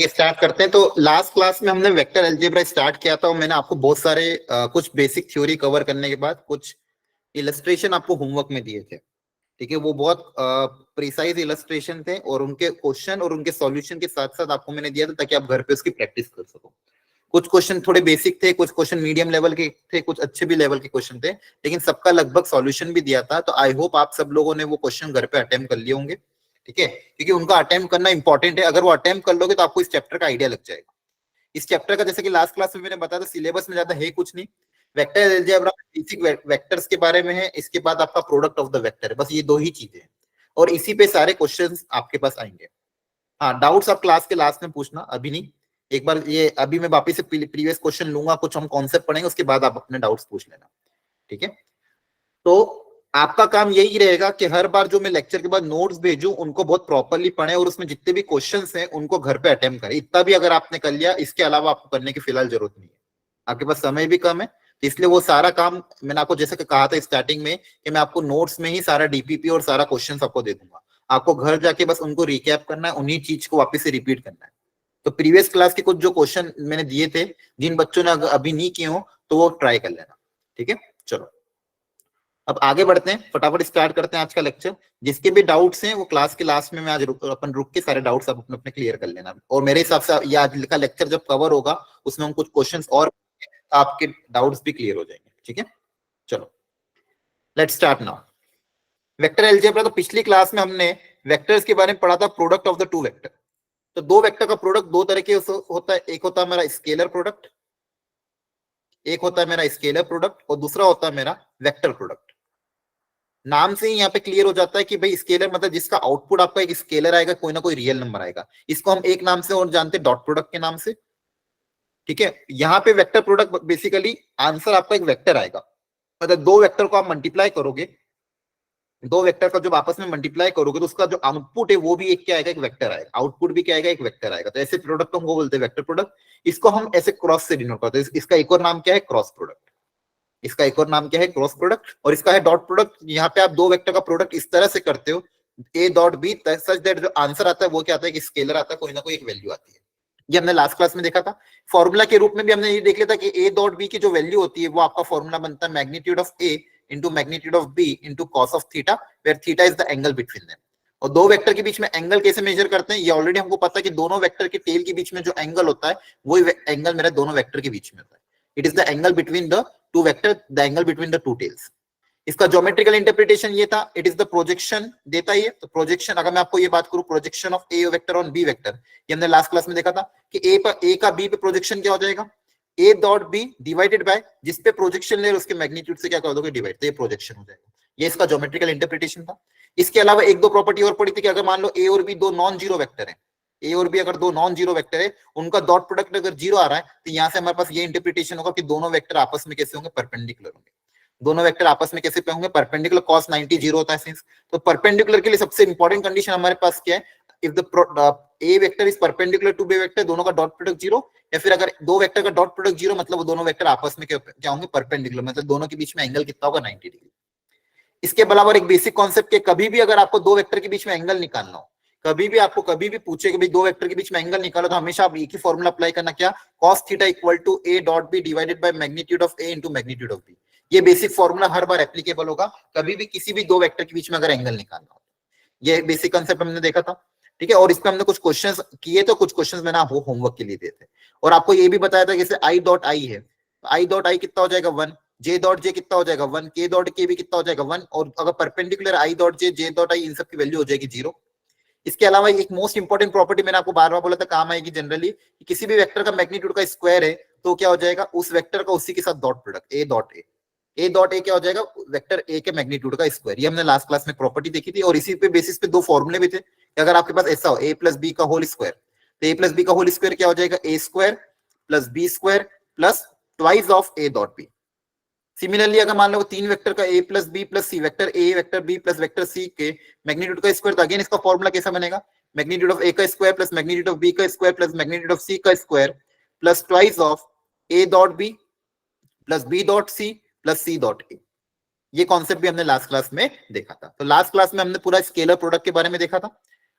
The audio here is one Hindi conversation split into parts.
स्टार्ट करते हैं। तो लास्ट क्लास में हमने वेक्टर अलजेब्रा स्टार्ट किया था और मैंने आपको बहुत सारे कुछ बेसिक थ्योरी कवर करने के बाद कुछ इलस्ट्रेशन आपको होमवर्क में दिए थे। ठीक है, वो बहुत प्रिसाइज इलस्ट्रेशन थे और उनके क्वेश्चन और उनके सॉल्यूशन के साथ साथ आपको मैंने दिया था ताकि आप घर पे उसकी प्रैक्टिस कर सको। कुछ क्वेश्चन थोड़े बेसिक थे, कुछ क्वेश्चन मीडियम लेवल के थे, कुछ अच्छे भी लेवल के क्वेश्चन थे, लेकिन सबका लगभग सॉल्यूशन भी दिया था। तो आई होप आप सब लोगों ने वो क्वेश्चन घर पे अटेम्प्ट कर लिए होंगे। ठीक है, क्योंकि उनका अटेम्प्ट करना इंपॉर्टेंट है। अगर वो अटेम्प्ट कर लोगे तो आपको इस चैप्टर का आइडिया लग जाएगा। इस चैप्टर का जैसे कि लास्ट क्लास में मैंने बताया था, सिलेबस में ज्यादा है कुछ नहीं। वेक्टर अलजेब्रा बेसिक वेक्टर्स के बारे में है, इसके बाद आपका प्रोडक्ट ऑफ द वेक्टर है, बस ये दो ही चीजें हैं और इसी पे सारे क्वेश्चंस आपके पास आएंगे। हाँ, डाउट्स आप क्लास के लास्ट में पूछना, अभी नहीं। एक बार ये अभी मैं वापस से प्रीवियस क्वेश्चन लूंगा, कुछ हम कॉन्सेप्ट पढ़ेंगे, उसके बाद आप अपने डाउट्स पूछ लेना। ठीक है, तो आपका काम यही रहेगा कि हर बार जो मैं लेक्चर के बाद नोट्स भेजूं उनको बहुत प्रॉपरली पढ़ें और उसमें जितने भी क्वेश्चंस हैं उनको घर पे अटेम्प्ट करें। इतना भी अगर आपने कर लिया, इसके अलावा आपको करने की फिलहाल जरूरत नहीं है। आपके पास समय भी कम है, तो इसलिए वो सारा काम मैंने आपको जैसे कि कहा था स्टार्टिंग में कि मैं आपको नोट्स में ही सारा डीपीपी और सारा क्वेश्चन आपको दे दूंगा। आपको घर जाके बस उनको रिकैप करना है, उन्हीं चीज को वापस से रिपीट करना है। तो प्रीवियस क्लास के कुछ जो क्वेश्चन मैंने दिए थे, जिन बच्चों ने अभी नहीं किए हो तो वो ट्राई कर लेना। ठीक है, चलो अब आगे बढ़ते हैं, फटाफट स्टार्ट करते हैं आज का लेक्चर। जिसके भी डाउट्स हैं वो क्लास के लास्ट में मैं आज अपन रुक के सारे डाउट्स आप अपने अपने क्लियर कर लेना। और मेरे हिसाब से ये आज का लेक्चर जब कवर होगा उसमें हम कुछ क्वेश्चंस और आपके डाउट्स भी क्लियर हो जाएंगे। ठीक है, चलो let's start now. Vector algebra, तो पिछली क्लास में हमने वेक्टर्स के बारे में पढ़ा था, product of the two vector. तो दो वेक्टर का प्रोडक्ट दो तरीके से होता है, एक होता है मेरा स्केलर प्रोडक्ट, एक होता है मेरा स्केलर प्रोडक्ट और दूसरा होता है मेरा वेक्टर प्रोडक्ट। नाम से ही यहाँ पे क्लियर हो जाता है कि भाई स्केलर मतलब जिसका आउटपुट आपका एक स्केलर आएगा, कोई ना कोई रियल नंबर आएगा। इसको हम एक नाम से और जानते हैं, डॉट प्रोडक्ट के नाम से। ठीक है, यहाँ पे वेक्टर प्रोडक्ट बेसिकली आंसर आपका एक वेक्टर आएगा। मतलब दो वेक्टर को आप मल्टीप्लाई करोगे, दो वेक्टर का जब आपस में मल्टीप्लाई करोगे तो उसका जो आउटपुट है वो भी एक क्या आएगा, एक वेक्टर आएगा। आउटपुट भी क्या आएगा, एक वेक्टर आएगा। तो ऐसे प्रोडक्ट को हम बोलते हैं वेक्टर प्रोडक्ट। इसको हम ऐसे क्रॉस से डिनोट करते हैं। इसका एक और नाम क्या है, क्रॉस प्रोडक्ट। इसका एक और नाम क्या है, क्रॉस प्रोडक्ट। और इसका है डॉट प्रोडक्ट। यहाँ पे आप दो वेक्टर का प्रोडक्ट इस तरह से करते हो, a dot b, such that जो आंसर आता है वो क्या आता है, कि स्केलर आता है, कोई ना कोई एक वैल्यू आती है। ये हमने लास्ट क्लास में देखा था। फॉर्मूला के रूप में भी हमने ये देख लिया था कि ए डॉट बी की जो वैल्यू होती है वो आपका फॉर्मूला बनता है magnitude of A into magnitude of B into cos of theta, where theta is the angle between them. और दो वेक्टर के बीच में एंगल कैसे मेजर करते हैं, ये ऑलरेडी हमको पता है कि दोनों वेक्टर के टेल के बीच में जो एंगल होता है वही एंगल मेरा दोनों वेक्टर के बीच में होता है। It is the angle between the two vector, the angle between the two tails. इसका ज्योमेट्रिकल इंटरप्रिटेशन ये था, इट इज द प्रोजेक्शन देता ही है। तो प्रोजेक्शन, अगर मैं आपको ये बात करूं, projection of A vector on b vector, ये हमने लास्ट क्लास में देखा था कि ए का बी पे प्रोजेक्शन क्या हो जाएगा, a dot B divided by जिस पे प्रोजेक्शन ले उसके मैग्नीट्यूड से क्या कर दोगे, डिवाइड, तो ये प्रोजेक्शन हो जाएगा। ये इसका ज्योमेट्रिकल इंटरप्रिटेशन था। इसके अलावा एक दो प्रॉपर्टी और पड़ी थी कि अगर मान लो ए और बी दो नॉन जीरो वेक्टर है, ए और बी अगर दो नॉन जीरो वेक्टर है, उनका डॉट प्रोडक्ट अगर जीरो आ रहा है, तो यहाँ से हमारे पास ये इंटरप्रिटेशन होगा कि दोनों वेक्टर आपस में कैसे होंगे, परपेंडिकुलर होंगे। दोनों वेक्टर आपस में कैसे होंगे, परपेंडिकुलर। cos 90 जीरो होता है सिंस। तो परपेंडिकुलर के लिए सबसे इंपॉर्टेंट कंडीशन हमारे पास क्या है, if the a vector is perpendicular to B vector, दोनों का डॉट प्रोडक्ट जीरो। या फिर अगर दो वेक्टर का डॉट प्रोडक्ट जीरो, मतलब वो दोनों वेक्टर आपस में क्या होंगे, परपेंडिकुलर, मतलब दोनों के बीच में एंगल कितना होगा, 90 डिग्री। इसके अलावा एक बेसिक कॉन्सेप्ट के, कभी भी अगर आपको दो वेक्टर के बीच में एंगल निकालना हो, कभी भी आपको कभी भी पूछे कि भाई दो वेक्टर के बीच में एंगल निकालो, तो हमेशा आप एक ही फॉर्मूला अप्लाई करना, क्या, cos theta equal to A dot B divided by magnitude of A into magnitude of B. ये बेसिक फॉर्मूला हर बार एप्लीकेबल होगा, कभी भी किसी भी दो वेक्टर के बीच में अगर एंगल निकालना हो। ये बेसिक कॉन्सेप्ट हमने देखा था। ठीक है, और इसमें हमने कुछ क्वेश्चंस किए, तो कुछ क्वेश्चंस मैंने आपको होमवर्क के लिए दिए थे। और आपको ये भी बताया था जैसे आई डॉट आई है, आई डॉट आई कितना हो जाएगा 1, जे डॉट जे कितना हो जाएगा 1, के डॉट के भी कितना हो जाएगा 1, और अगर perpendicular i dot j dot i, इन सब की वैल्यू हो जाएगी 0। इसके अलावा एक मोस्ट इंपॉर्टेंट प्रॉपर्टी मैंने आपको बार बार बोला था, काम आएगी जनरली, कि किसी भी वेक्टर का मैग्नीट्यूड का स्क्वायर है तो क्या हो जाएगा, उस वेक्टर का उसी के साथ dot product, A dot A, A dot A क्या हो जाएगा, वेक्टर ए के मैग्नीट्यूड का स्क्वायर। ये हमने लास्ट क्लास में प्रॉपर्टी देखी थी। और इसी पे बेसिस पे दो फॉर्मूले भी थे कि अगर आपके पास ऐसा हो ए प्लस बी का होल स्क्वायर, तो ए प्लस बी का होल स्क्वायर क्या हो जाएगा, a square plus B square plus twice of A dot b. Similarly अगर मान लो तीन वेक्टर का a plus b plus c, vector A vector b plus vector c के मैग्नीट्यूड का स्क्वायर, तो अगेन इसका फॉर्मूला कैसा बनेगा, मैग्नीट्यूड ऑफ ए का square plus magnitude of B का square plus magnitude of C का square plus twice of A dot B plus B dot C plus C dot A. ये कॉन्सेप्ट भी हमने लास्ट क्लास में देखा था। तो लास्ट क्लास में हमने पूरा स्केलर प्रोडक्ट के बारे में देखा था।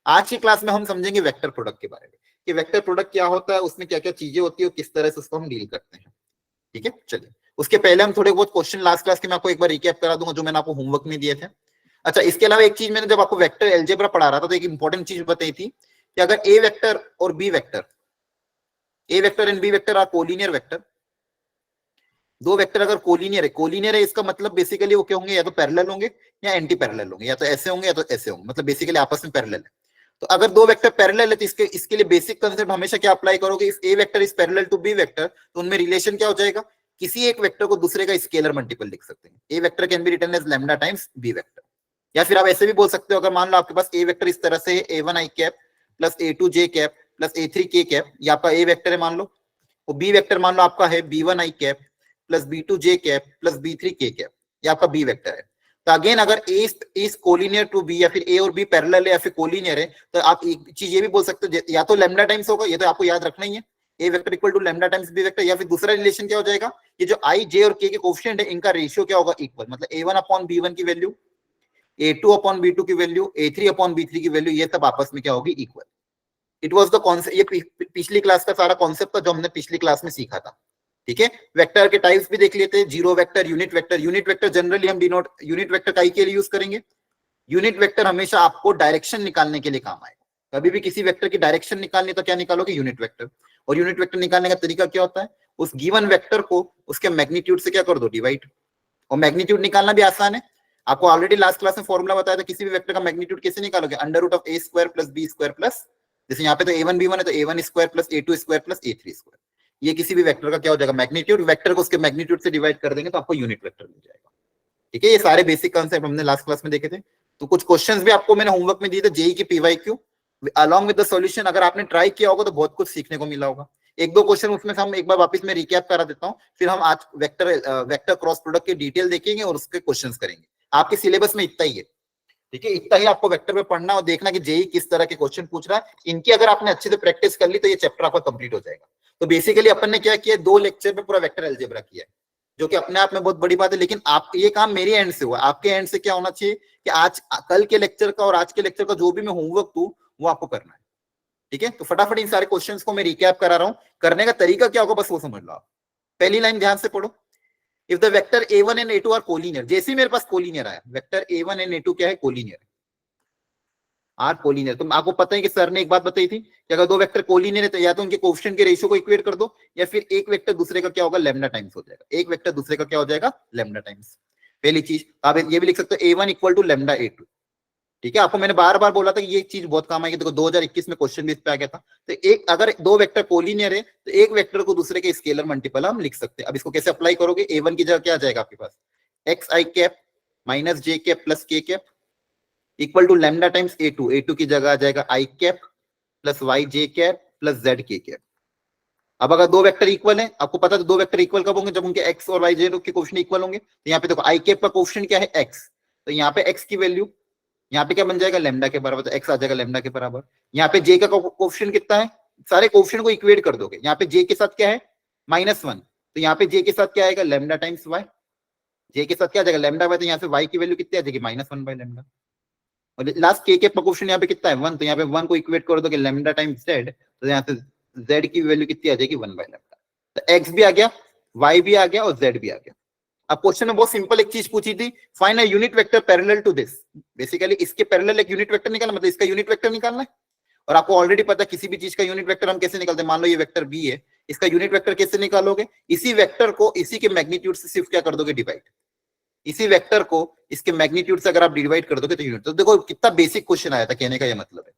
आज की क्लास में हम समझेंगे वेक्टर प्रोडक्ट के बारे में कि वेक्टर प्रोडक्ट क्या होता है, उसमें क्या क्या चीजें होती है और किस तरह से उसको हम डील करते हैं। ठीक है, चलिए उसके पहले हम थोड़े बहुत क्वेश्चन लास्ट क्लास के मैं आपको एक बार रिकैप करा दूंगा जो मैंने आपको होमवर्क में दिए थे। अच्छा, इसके अलावा एक चीज मैंने जब आपको वेक्टर अलजेब्रा पढ़ा रहा था तो एक इंपॉर्टेंट चीज बताई थी कि अगर ए वेक्टर और B vector, A vector and B vector are collinear vector, दो वेक्टर अगर कोलिनियर है इसका मतलब बेसिकली वो क्या होंगे, या तो पैरेलल होंगे या एंटी पैरेलल होंगे, या तो ऐसे होंगे या तो ऐसे होंगे, मतलब बेसिकली आपस में पैरेलल है। तो अगर दो वेक्टर पैरेलल है तो इसके लिए बेसिक कंसेप्ट हमेशा क्या अप्लाई करोगे, if A vector is parallel to B vector तो उनमें रिलेशन क्या हो जाएगा, किसी एक वेक्टर को दूसरे का स्केलर मल्टीपल लिख सकते हैं। A vector can be written as lambda times B vector, या फिर आप ऐसे भी बोल सकते हो, अगर मान लो आपके पास ए वेक्टर इस तरह से है a1 i cap plus a2 j cap plus a3 k cap, ये आपका ए वेक्टर है मान लो, और बी वेक्टर मान लो आपका है b1 i cap plus b2 j cap plus b3 k cap, ये आपका बी वेक्टर है। तो अगेन अगर ए इज कोलिनियर टू बी, या फिर ए और बी पैरेलल है या फिर कोलिनियर है, तो आप एक चीज ये भी बोल सकते हो या तो लैम्डा टाइम्स होगा, ये तो आपको याद रखना ही है, a vector equal to lambda times B vector, या फिर दूसरा रिलेशन क्या हो जाएगा, ये जो आई जे और के कोएफिशिएंट है इनका रेशियो क्या होगा, इक्वल, मतलब a1 अपॉन b1 की वैल्यू, a2 अपॉन b2 की वैल्यू, a3 अपॉन b3 की वैल्यू, ये सब आपस में क्या होगी, equal. It was the concept, ये पिछली क्लास का सारा कॉन्सेप्ट था जो हमने पिछली क्लास में सीखा था। ठीक है, वेक्टर के टाइप्स भी देख लेते हैं, zero vector, unit vector. Unit vector generally हम डिनोट यूनिट वेक्टर काई के लिए यूज करेंगे, यूनिट वेक्टर हमेशा आपको डायरेक्शन निकालने के लिए काम आएगा। कभी भी किसी वेक्टर की डायरेक्शन निकालनी तो क्या निकालोगे, यूनिट वेक्टर। और यूनिट वेक्टर निकालने का तरीका क्या होता है, उस गिवन वेक्टर को उसके मैग्नीट्यूड से क्या कर दो, डिवाइड। और मैग्नीट्यूड निकालना भी आसान है, आपको ऑलरेडी लास्ट क्लास में फॉर्मूला बताया था, किसी भी वेक्टर का मैग्नीट्यूड कैसे निकालोगे, under root of A square plus B square plus, जैसे यहाँ पे तो a1 b1 है तो a1 square plus a2 square plus a3 square, ये किसी भी वेक्टर का क्या हो जाएगा, मैग्नीट्यूड। वेक्टर को उसके मैग्नीट्यूड से डिवाइड कर देंगे तो आपको यूनिट वेक्टर मिल जाएगा। ठीक है, ये सारे बेसिक कॉन्सेप्ट हमने लास्ट क्लास में देखे थे। तो कुछ क्वेश्चंस भी आपको मैंने होमवर्क में दिए थे जेई के PYQ along with the solution, अगर आपने ट्राई किया होगा तो बहुत कुछ सीखने को मिला होगा। एक दो क्वेश्चन उसमें से हम एक बार वापस में रिकैप करा देता हूँ, फिर हम आज वेक्टर क्रॉस प्रोडक्ट की डिटेल देखेंगे और उसके क्वेश्चंस करेंगे। आपके सिलेबस में इतना ही है, ठीक है, इतना ही आपको वेक्टर पे पढ़ना और देखना कि जेई किस तरह के क्वेश्चन पूछ रहा है। इनकी अगर आपने अच्छे से प्रैक्टिस कर ली तो ये चैप्टर आपका कंप्लीट हो जाएगा। तो बेसिकली अपन ने क्या किया, 2 लेक्चर में पूरा वेक्टर अलजेब्रा किया है, जो कि अपने आप में बहुत बड़ी बात है। लेकिन आप ये काम मेरे एंड से हुआ, आपके एंड से क्या होना चाहिए कि आज कल के लेक्चर का और आज के लेक्चर का जो भी मैं होमवर्क दूं वो आपको करना है। ठीक है, तो फटाफट इन सारे क्वेश्चंस को मैं रिकैप करा रहा हूं, करने का तरीका क्या होगा बस वो समझ लो आप। पहली लाइन ध्यान से पढ़ो, if the vector a1 and a2 are collinear, जैसे ही मेरे पास कोलिनियर आया, वेक्टर a1 एंड a2 क्या है, कोलिनियर, आर कोलिनियर। तो आपको पता है कि सर ने एक बात बताई थी कि अगर दो वेक्टर कोलिनियर है तो या तो उनके कोएफिशिएंट के रेशियो को इक्वेट कर दो, या फिर एक वेक्टर दूसरे का क्या होगा, लैम्डा टाइम्स हो जाएगा, एक वेक्टर दूसरे का क्या हो जाएगा, लैम्डा टाइम्स। पहली चीज आप ये भी लिख सकते हो a1 equal to lambda a2। ठीक है, आपको मैंने बार बार बोला था कि ये चीज बहुत काम आएगी, देखो 2021 में क्वेश्चन भी इस पे आ गया था। तो एक अगर दो वेक्टर कोलिनियर है तो एक वेक्टर को दूसरे के स्केलर मल्टीपल हम लिख सकते हैं। अब इसको कैसे अप्लाई करोगे, a1 की जगह क्या आ जाएगा आपके पास, X I cap minus J cap plus K cap equal to lambda times a2, a2 की जगह आ जाएगा I cap plus Y J cap plus Z K cap. अब अगर दो वेक्टर इक्वल है, आपको पता है दो वेक्टर इक्वल कब होंगे, जब उनके एक्स और वाई जे के कोएफिशिएंट इक्वल होंगे। तो यहाँ पे देखो आई कैप का कोएफिशिएंट क्या है, एक्स, तो यहाँ पे एक्स की वैल्यू यहाँ पे क्या बन जाएगा, लैम्डा के बराबर, तो एक्स आ जाएगा लैम्डा के बराबर। यहाँ पे जे का कोएफिशिएंट कितना है, सारे कोएफिशिएंट को इक्वेट कर दोगे, यहाँ पे जे के साथ क्या है, -1, तो यहाँ पे जे के साथ क्या आएगा, लैम्डा टाइम्स वाई, जे के साथ क्या आ जाएगा, लैम्डा वाई, तो यहाँ से वाई की वैल्यू कितनी आ जाएगी, -1/λ। और लास्ट के कोएफिशिएंट यहाँ पे कितना है, 1, तो यहाँ पे 1 को इक्वेट कर दोगे लैम्डा टाइम्स जेड, तो यहाँ से जेड की वैल्यू कितनी आ जाएगी, 1/λ। तो एक्स भी आ गया, वाई भी आ गया और जेड भी आ गया। अब क्वेश्चन में बहुत सिंपल एक चीज पूछी थी, find a unit vector parallel to this. Basically इसके पैरेलल एक यूनिट वेक्टर निकालना, मतलब इसका यूनिट वेक्टर निकालना है। और आपको ऑलरेडी पता है किसी भी चीज का यूनिट वेक्टर हम कैसे निकालते हैं, मान लो ये वेक्टर बी है, इसका यूनिट वेक्टर कैसे निकालोगे, इसी वेक्टर को इसी के मैग्नीट्यूड से सिर्फ क्या कर दोगे, डिवाइड। इसी वेक्टर को इसके मैग्नीट्यूड से अगर आप डिवाइड कर दोगे तो यूनिट। तो देखो कितना बेसिक क्वेश्चन आया था, कहने का ये मतलब है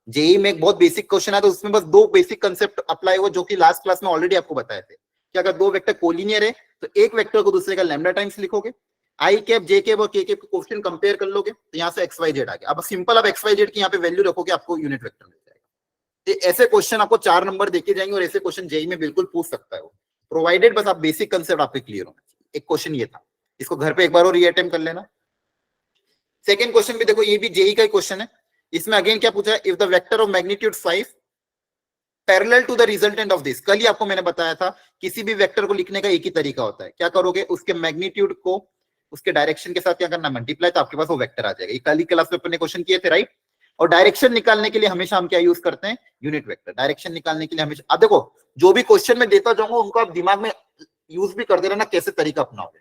जेई में एक बहुत बेसिक क्वेश्चन आया, तो उसमें बस 2 बेसिक कंसेप्ट अप्लाई हुआ जो कि लास्ट क्लास में ऑलरेडी आपको बताए थे कि अगर दो वेक्टर कोलिनियर है तो एक वेक्टर को दूसरे का लैम्डा टाइम्स लिखोगे, आई कैप जे कैप और के कैप के कोएफिशिएंट कंपेयर कर लोगे, तो यहाँ से एक्स वाई जेड आ गया। अब सिंपल, अब एक्स वाई जेड की यहाँ पे वैल्यू रखोगे, आपको यूनिट वेक्टर मिल जाएगा। तो ऐसे क्वेश्चन आपको 4 नंबर देके जाएंगे और ऐसे क्वेश्चन जेई में बिल्कुल पूछ सकता है वो, प्रोवाइडेड बस आप बेसिक कंसेप्ट आपके क्लियर होना चाहिए। एक क्वेश्चन ये था, इसको घर पे एक बार और रीअटेम्प्ट कर लेना। सेकंड क्वेश्चन भी देखो, ये भी जेई का ही क्वेश्चन है, इसमें अगेन क्या पूछा है, if the vector of magnitude 5 parallel to the resultant of this, कल ही आपको मैंने बताया था किसी भी वेक्टर को लिखने का एक ही तरीका होता है, क्या करोगे, उसके मैग्नीट्यूड को उसके डायरेक्शन के साथ क्या करना, मल्टीप्लाई, तो आपके पास वो वेक्टर आ जाएगा। ये कल ही क्लास में अपने क्वेश्चन किए थे, राइट। और डायरेक्शन निकालने के लिए हमेशा हम क्या यूज करते हैं, यूनिट वेक्टर। डायरेक्शन निकालने के लिए हमेशा, अब देखो जो भी क्वेश्चन में देता जाऊंगा उनको आप दिमाग में यूज भी करते रहना कैसे तरीका अपनाओगे,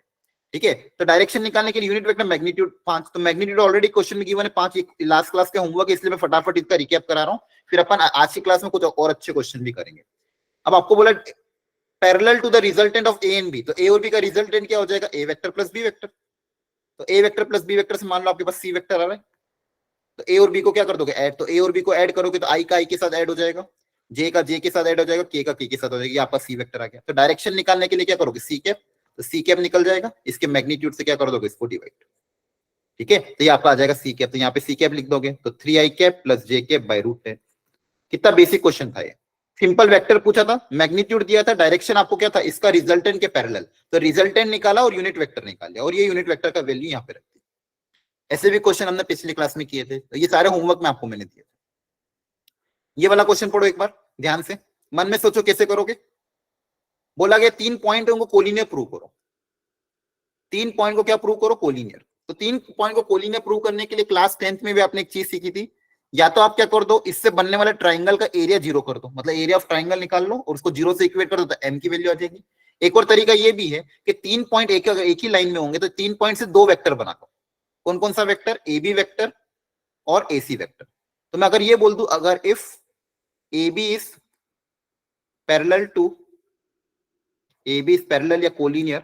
ठीक है। तो डायरेक्शन निकालने के लिए यूनिट वेक्टर मैग्नीट्यूड 5, तो मैग्नीट्यूड ऑलरेडी क्वेश्चन में गिवन है 5, लास्ट क्लास का होमवर्क, इसलिए मैं फटाफट इसका रिकैप करा रहा हूं, फिर अपन आज की क्लास में कुछ और अच्छे क्वेश्चन भी करेंगे। अब आपको बोला parallel to the resultant of A and B, तो ए और बी का रिजल्टेंट क्या हो जाएगा, ए वेक्टर प्लस बी वेक्टर। तो ए वेक्टर प्लस बी वेक्टर से मान लो आपके पास सी वेक्टर आ रहा है, तो ए और बी को क्या कर दोगे, ऐड। तो ए और बी को ऐड करोगे तो आई का आई के साथ ऐड हो जाएगा, जे का जे के साथ ऐड हो जाएगा, के का के साथ हो जाएगा, आपका सी वेक्टर आ गया। तो डायरेक्शन निकालने के लिए क्या करोगे, सी कैप, तो सी कैप निकल जाएगा, इसके मैग्नीट्यूड से क्या कर दोगे, इसको डिवाइड, ठीक है। तो ये आपका आ जाएगा सी कैप, तो यहाँ पे सी कैप लिख दोगे, तो 3i cap plus J cap by root 10। कितना बेसिक क्वेश्चन था ये, सिंपल वेक्टर पूछा था, मैग्नीट्यूड दिया था, डायरेक्शन आपको क्या था, इसका रिजल्टेंट के पैरेलल, तो रिजल्टेंट निकाला और यूनिट वेक्टर निकाल लिया, और ये यूनिट वेक्टर का वैल्यू यहाँ पे रख दी। ऐसे भी क्वेश्चन हमने पिछली क्लास में किए थे, तो ये सारे होमवर्क में आपको मैंने दिए थे। ये वाला क्वेश्चन पढ़ो एक बार ध्यान से, मन में सोचो कैसे करोगे। बोला गया 3 पॉइंट उनको कोलिनियर प्रूव करो, 3 पॉइंट को क्या प्रूव करो, कोलिनियर। तो 3 पॉइंट को कोलिनियर प्रूव करने के लिए क्लास 10th में भी आपने एक चीज सीखी थी, या तो आप क्या कर दो, इससे बनने वाले ट्राइंगल का एरिया 0 कर दो, मतलब एरिया ऑफ ट्राइंगल निकाल लो और उसको 0 से इक्वेट कर दो, तो m की वैल्यू आ जाएगी। एक और तरीका ये भी है कि 3 पॉइंट एक ही लाइन में होंगे, तो 3 पॉइंट से 2 वेक्टर बना दो। कौन कौन सा वेक्टर, ए बी वेक्टर और ए सी वेक्टर। तो मैं अगर ये बोल दूं, अगर if A B is parallel to, A B is parallel या कोलिनियर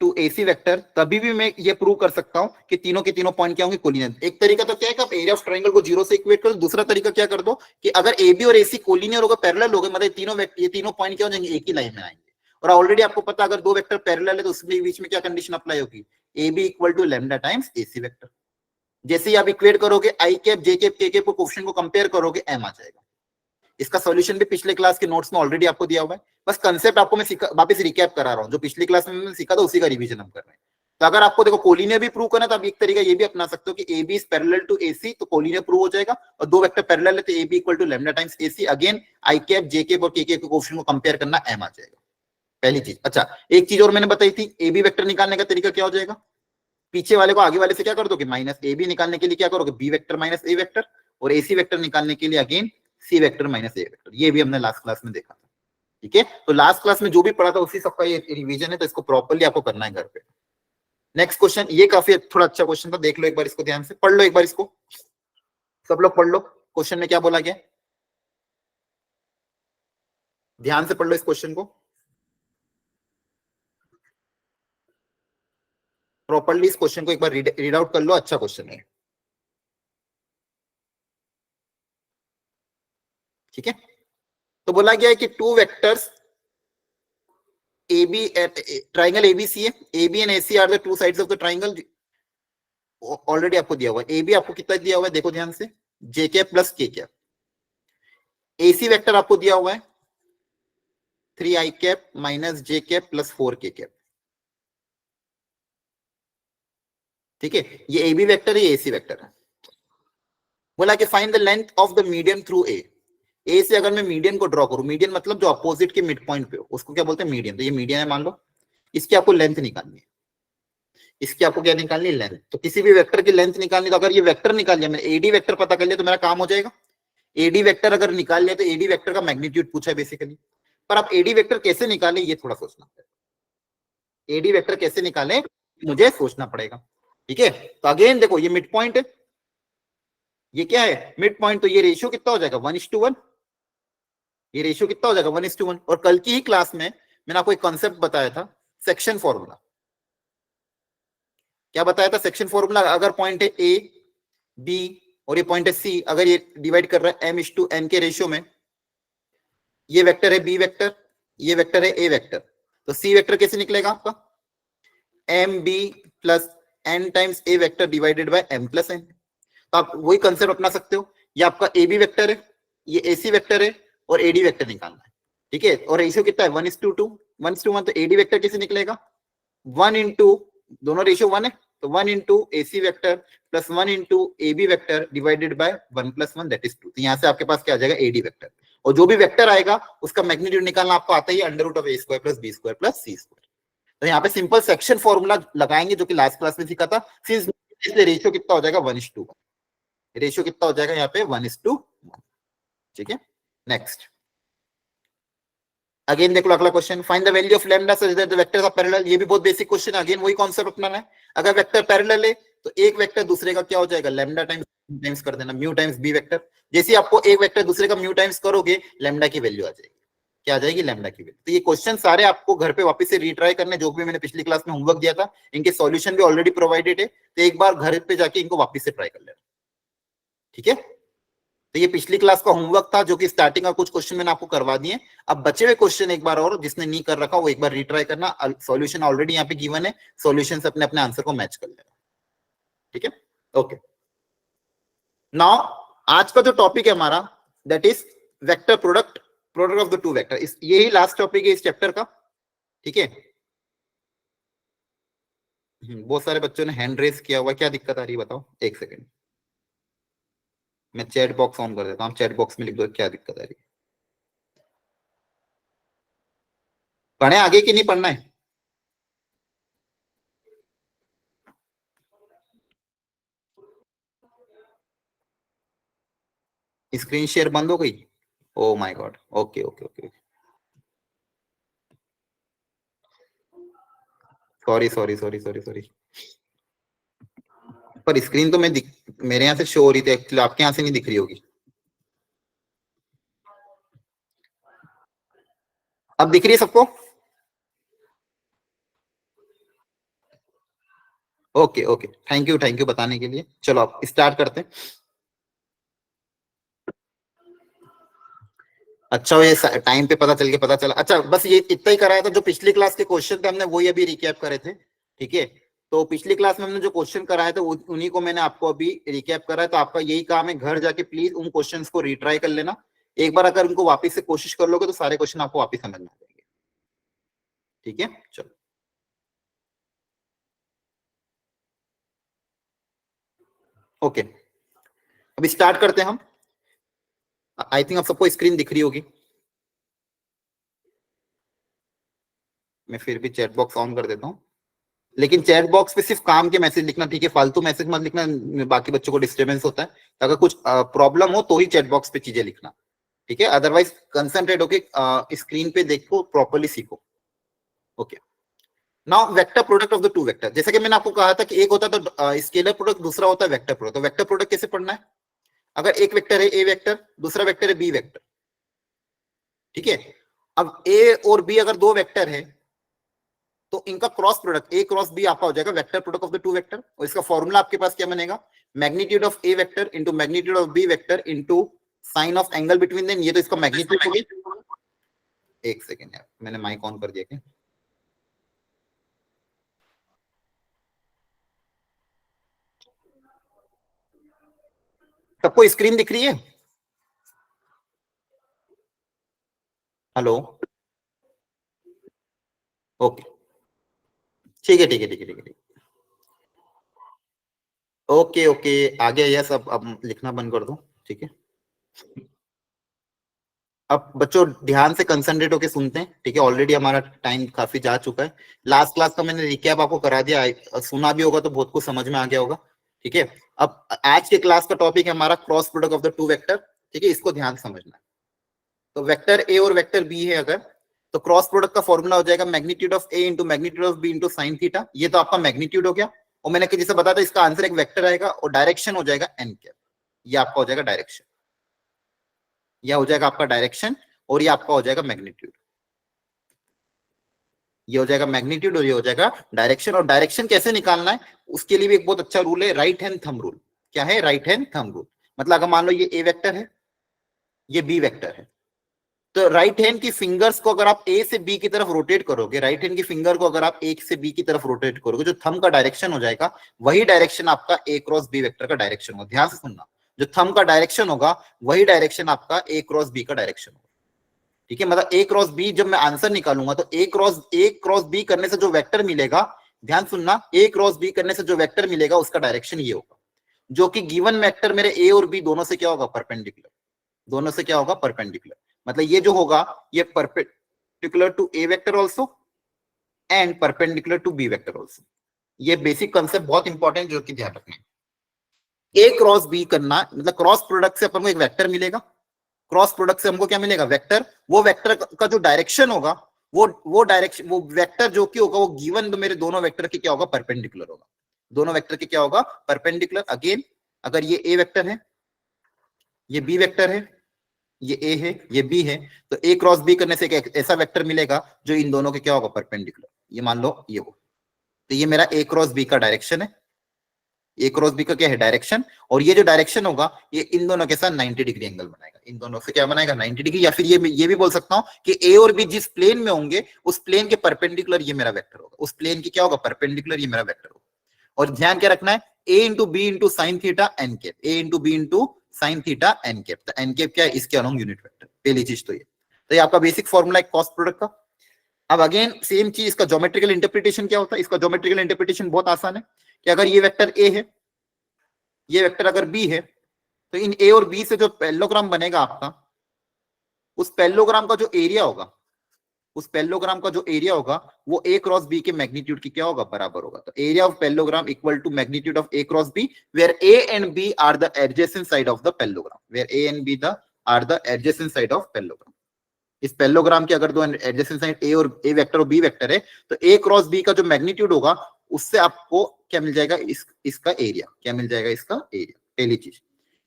टू एसी वेक्टर, तभी भी मैं ये प्रूव कर सकता हूं कि तीनों के तीनों पॉइंट क्या होंगे, कोलिनियर। एक तरीका तो क्या है कि आप एरिया ऑफ ट्रायंगल को 0 से इक्वेट कर दो, दूसरा तरीका क्या कर दो कि अगर ए बी और एसी कोलिनियर होगा, पैरेलल होगा, मतलब ये तीनों पॉइंट क्या हो जाएंगे, एक ही लाइन में आएंगे। और ऑलरेडी आपको पता अगर दो वेक्टर पैरेलल है तो उसके बीच में क्या कंडीशन अप्लाई होगी, A B equal to lambda times AC vector. जैसे ही आप इक्वेट करोगे I cap J cap K cap को कोएफिशिएंट को कंपेयर करोगे, एम आ जाएगा। इसका सॉल्यूशन भी पिछले क्लास के नोट्स में ऑलरेडी आपको दिया हुआ है, बस कंसेप्ट आपको मैं वापस रिकैप करा रहा हूं, जो पिछली क्लास में मैंने सीखा था उसी का रिवीजन हम कर रहे हैं। तो अगर आपको देखो कोलिनियर भी प्रूव करना है तो आप एक तरीका ये भी अपना सकते हो कि A B is parallel to AC, तो कोलिनियर प्रूव हो जाएगा, और दो वेक्टर पैरेलल है तो A B equal to lambda times AC, again I cap J cap और के कैप के कोएफिशिएंट को कंपेयर करना, एम आ जाएगा, पहली चीज। अच्छा, एक चीज और मैंने बताई थी, ए बी वेक्टर निकालने का तरीका क्या हो जाएगा, पीछे वाले को आगे वाले से क्या कर दोगे, माइनस। ए बी निकालने के लिए क्या करोगे, B vector minus A vector, और एसी वेक्टर निकालने के लिए again C vector minus A vector. ये भी हमने लास्ट क्लास में देखा था, ठीक है। तो लास्ट क्लास में जो भी पढ़ा था उसी सबका ये रिवीजन है, तो इसको प्रॉपर्ली आपको करना है घर पे। नेक्स्ट क्वेश्चन, ये काफी थोड़ा अच्छा क्वेश्चन था, देख लो एक बार इसको ध्यान से, पढ़ लो एक बार इसको, सब लोग पढ़ लो क्वेश्चन में क्या बोला गया, ध्यान से पढ़ लो इस क्वेश्चन को प्रॉपर्ली, इस क्वेश्चन को एक बार रीड आउट कर लो, अच्छा क्वेश्चन है, ठीक है। तो बोला गया है कि two vectors AB, triangle ABC है, AB and AC are the two sides of the triangle. Already आपको दिया हुआ है, AB आपको कितना दिया हुआ है, देखो ध्यान से, जे cap plus K cap. AC vector आपको दिया हुआ है 3i cap minus J cap plus 4k cap, ठीक है। ये AB वेक्टर है, ये AC वेक्टर है। बोला कि find the length of the median through a से अगर मैं मीडियन को ड्रॉ करूं, मीडियन मतलब जो अपोजिट के मिड पॉइंट पे हो उसको क्या बोलते हैं, मीडियन। तो ये मीडियन है मान लो, इसकी आपको लेंथ निकालनी है, इसकी आपको क्या निकालनी है, लेंथ। तो किसी भी वेक्टर की लेंथ निकालनी, तो अगर ये वेक्टर निकाल लिया मैंने, एडी वेक्टर पता कर लिया तो मेरा काम हो जाएगा। एडी वेक्टर अगर निकाल लिया तो एडी वेक्टर का मैग्नीट्यूड पूछा है बेसिकली, पर आप एडी वेक्टर कैसे निकालें ये थोड़ा सोचना पड़ेगा, एडी वेक्टर कैसे निकालें मुझे सोचना पड़ेगा, ठीक है। तो अगेन देखो ये मिड पॉइंट है, ये क्या है, मिड पॉइंट, तो ये रेशियो कितना हो जाएगा 1:1, ये रेशियो कितना हो जाएगा 1:1। और कल की ही क्लास में मैंने आपको एक कॉन्सेप्ट बताया था, सेक्शन फॉर्मूला। क्या बताया था, सेक्शन फॉर्मूला, अगर पॉइंट है ए बी और ये पॉइंट है सी, अगर ये डिवाइड कर रहा है m:n के रेशियो में, ये वेक्टर है बी वेक्टर, ये वेक्टर है ए वेक्टर, तो सी वेक्टर कैसे निकलेगा आपका, M B plus N times A vector divided by M plus N. तो आप वही कंसेप्ट अपना सकते हो, ये आपका ए बी वेक्टर है, ये ए सी वेक्टर है, और एडी वेक्टर निकालना है, ठीक है। और रेशियो कितना है 1:2, 1:1, तो एडी वेक्टर कैसे निकलेगा 1 इंटू, दोनों रेशियो 1 है, तो 1 into AC vector plus 1 into AB vector divided bye 1 plus 1 that is 2। तो यहाँ से आपके पास क्या आ जाएगा AD वेक्टर, और जो भी वेक्टर आएगा उसका मैग्नीट्यूड निकालना आपको आता ही है under root of A square plus B square plus C square. तो यहाँ पे सिंपल सेक्शन फॉर्मूला लगाएंगे जो कि लास्ट क्लास में सीखा था, सिंस इसलिए रेशियो कितना हो जाएगा 1:1, रेशियो कितना हो जाएगा यहाँ पे 1:1। ठीक है, नेक्स्ट अगेन देख लो अगला question, find the value of lambda such that the vectors are parallel. ये भी बहुत बेसिक क्वेश्चन, अगेन वही कॉन्सेप्ट अपनाना है। अगर वेक्टर पैरेलल है तो एक वेक्टर दूसरे का क्या हो जाएगा, लैम्डा टाइम्स कर देना, म्यू टाइम्स बी वेक्टर। जैसे आपको एक वेक्टर दूसरे का म्यू टाइम्स करोगे, लैम्डा की वैल्यू आ जाएगी, क्या आ जाएगी, लैम्डा की वैल्यू। तो ये क्वेश्चन सारे आपको घर पे वापस से रीट्राई करने, जो भी मैंने पिछली क्लास में होमवर्क दिया था, इनके सॉल्यूशन भी ऑलरेडी प्रोवाइडेड है, तो एक बार घर पे जाके इनको वापस से ट्राई कर लेना। ठीक है, तो ये पिछली क्लास का होमवर्क था जो कि स्टार्टिंग का कुछ क्वेश्चन मैंने आपको करवा दिए। अब बचे हुए क्वेश्चन एक बार और जिसने नहीं कर रखा वो एक बार रीट्राई करना, सॉल्यूशन ऑलरेडी यहाँ पे गिवन है, सॉल्यूशन से अपने अपने आंसर को मैच कर लेना। ठीक है, ओके। नाउ आज का जो टॉपिक है हमारा that is vector product, product of the two vector. यही लास्ट टॉपिक है इस चैप्टर का। ठीक है, बहुत सारे बच्चों ने हैंड रेस किया हुआ, क्या दिक्कत आ रही है बताओ, एक सेकेंड मैं चैट बॉक्स ऑन कर देता हूँ, चैट बॉक्स में लिख दो क्या दिक्कत आ रही है। पढ़े आगे कि नहीं पढ़ना है? स्क्रीन शेयर बंद हो गई? Oh my God, okay okay okay, sorry sorry sorry sorry sorry. पर स्क्रीन तो मेरे यहाँ से शो हो रही थी एक्चुअली, आपके यहाँ से नहीं दिख रही होगी। अब दिख रही है सबको? ओके ओके, थैंक यू बताने के लिए। चलो अब स्टार्ट करते हैं। अच्छा ये टाइम पे पता चला। अच्छा बस ये इतना ही कराया था, जो पिछली क्लास के क्वेश्चन थे हमने वही अभी रिकैप करे थे। ठीक है, तो पिछली क्लास में हमने जो क्वेश्चन कराए थे उन्हीं को मैंने आपको अभी रिकैप करा है। तो आपका यही काम है, घर जाके प्लीज उन क्वेश्चंस को रिट्राई कर लेना एक बार। अगर उनको वापस से कोशिश कर लोगे तो सारे क्वेश्चन आपको वापस समझ में आ जाएंगे। ठीक है, चलो ओके, अभी स्टार्ट करते हैं हम। आई थिंक आप सबको स्क्रीन दिख रही होगी। मैं फिर भी चैट बॉक्स ऑन कर देता हूँ, लेकिन चैट बॉक्स पे सिर्फ काम के मैसेज लिखना, ठीक है, फालतू मैसेज मत लिखना, बाकी बच्चों को डिस्टर्बेंस होता है। तो अगर कुछ प्रॉब्लम हो तो ही चैट बॉक्स पे चीजें लिखना, ठीक है, अदरवाइज कंसंट्रेट होके स्क्रीन पे देखो, प्रॉपर्ली सीखो। Okay, now vector product of the two vector, जैसे कि मैंने आपको कहा था कि एक होता है स्केलर प्रोडक्ट, दूसरा होता है वेक्टर प्रोडक्ट। तो वेक्टर प्रोडक्ट कैसे पढ़ना है, अगर एक वेक्टर है ए वेक्टर, दूसरा वेक्टर है बी वेक्टर, ठीक है, अब ए और बी अगर दो वेक्टर है तो इनका क्रॉस प्रोडक्ट ए क्रॉस बी आपका हो जाएगा vector product of the two vector. और इसका फॉर्मूला आपके पास क्या बनेगा, magnitude of A vector into magnitude of B vector into sine of angle between them. ये तो इसका मैग्नीट्यूड हो गया। एक सेकेंड यार, मैंने माइक ऑन कर दिया क्या? सबको स्क्रीन दिख रही है? हेलो, ओके, ठीक है ठीक है ठीक है ठीक है, ओके ओके, आ गया यस। अब लिखना बंद कर दो, ठीक है। अब बच्चों ध्यान से कंसंट्रेट होके सुनते हैं, ठीक है, ऑलरेडी हमारा टाइम काफी जा चुका है। लास्ट क्लास का मैंने रिकैप आपको करा दिया, सुना भी होगा तो बहुत कुछ समझ में आ गया होगा। ठीक है, अब आज के क्लास का टॉपिक है हमारा cross product of the two vector. ठीक है, इसको ध्यान से समझना है। तो वेक्टर ए और वेक्टर बी है अगर, तो क्रॉस प्रोडक्ट का फॉर्मूला हो जाएगा magnitude of A into magnitude of B into sine theta. ये तो आपका मैग्नीट्यूड हो गया, और मैंने जैसे बताया था इसका आंसर एक वेक्टर आएगा और डायरेक्शन हो जाएगा एन कैप। ये आपका हो जाएगा डायरेक्शन, यह हो जाएगा आपका डायरेक्शन, और ये आपका हो जाएगा मैग्नीट्यूड। ये हो जाएगा मैग्नीट्यूड और ये हो जाएगा डायरेक्शन। और डायरेक्शन कैसे निकालना है उसके लिए भी एक बहुत अच्छा रूल है, राइट हैंड थंब रूल। क्या है राइट हैंड थंब रूल? मतलब अगर मान लो ये ए वेक्टर है, ये बी वेक्टर है, तो राइट हैंड की फिंगर्स को अगर आप ए से बी की तरफ रोटेट करोगे, राइट हैंड की फिंगर को अगर आप ए से बी की तरफ रोटेट करोगे, जो थंब का डायरेक्शन हो जाएगा वही डायरेक्शन आपका ए क्रॉस बी वेक्टर का डायरेक्शन होगा। ध्यान से सुनना, जो थंब का डायरेक्शन होगा वही डायरेक्शन आपका ए क्रॉस बी का डायरेक्शन होगा। ठीक है, मतलब ए क्रॉस बी जब मैं आंसर निकालूंगा तो ए क्रॉस बी करने से जो वेक्टर मिलेगा ध्यान सुनना, ए क्रॉस बी करने से जो वेक्टर मिलेगा उसका डायरेक्शन ये होगा, जो कि गिवन वेक्टर मेरे ए और बी दोनों से क्या होगा, परपेंडिकुलर, दोनों से क्या होगा, परपेंडिकुलर। मतलब ये जो होगा ये perpendicular to A vector also and perpendicular to B vector also. ये बेसिक कंसेप्ट बहुत इंपॉर्टेंट जो कि ध्यान रखना है। ए क्रॉस बी करना मतलब क्रॉस प्रोडक्ट से अपन को एक वेक्टर मिलेगा, क्रॉस प्रोडक्ट से हमको क्या मिलेगा, वेक्टर। वो वेक्टर का जो डायरेक्शन होगा वो डायरेक्शन, वो वेक्टर जो कि होगा वो गिवन मेरे दोनों वेक्टर के क्या होगा, परपेंडिकुलर होगा, दोनों वेक्टर के क्या होगा, परपेंडिकुलर। अगेन अगर ये ए वेक्टर है, ये बी वेक्टर है, ये ए है, ये बी है, तो ए क्रॉस बी करने से एक ऐसा वेक्टर मिलेगा जो इन दोनों के क्या होगा, परपेंडिकुलर। ये मान लो ये हो, तो ये मेरा ए क्रॉस बी का डायरेक्शन है, ए क्रॉस बी का क्या है, डायरेक्शन। और ये जो डायरेक्शन होगा ये इन दोनों के साथ 90 डिग्री एंगल बनाएगा, इन दोनों से क्या बनाएगा, 90 डिग्री। या फिर ये भी बोल सकता हूं कि ए और बी जिस प्लेन में होंगे उस प्लेन के परपेंडिकुलर ये मेरा वेक्टर होगा, उस प्लेन की क्या होगा, परपेंडिकुलर ये मेरा वेक्टर होगा। और ध्यान क्या रखना है, a into b into sine theta n cap, a into b into sine theta n cap. तो एन कैप क्या है, इसके अलोंग यूनिट वेक्टर, पहली चीज तो ये आपका बेसिक फॉर्मूला है कॉस्ट प्रोडक्ट का। अब अगेन सेम चीज, इसका ज्योमेट्रिकल इंटरप्रिटेशन क्या होता है, इसका ज्योमेट्रिकल इंटरप्रिटेशन बहुत आसान है कि अगर ये वेक्टर ए है, ये वेक्टर अगर बी है, तो इन ए और बी से जो पैरेललोग्राम बनेगा आपका, उस पैरेललोग्राम का जो एरिया होगा, उस पैरेललोग्राम का जो एरिया होगा वो ए क्रॉस बी के मैग्नीट्यूड की क्या होगा, बराबर होगा। तो area of parallelogram equal to magnitude of A cross B, where A and B are the adjacent side of the parallelogram, where A and B are the adjacent side of parallelogram. इस पैरेललोग्राम के अगर दो एडजेसेंट साइड ए और ए वेक्टर और बी वेक्टर है, तो ए क्रॉस बी का जो मैग्नीट्यूड होगा उससे आपको क्या मिल जाएगा, इसका एरिया क्या मिल जाएगा, इसका एरिया, पहली चीज।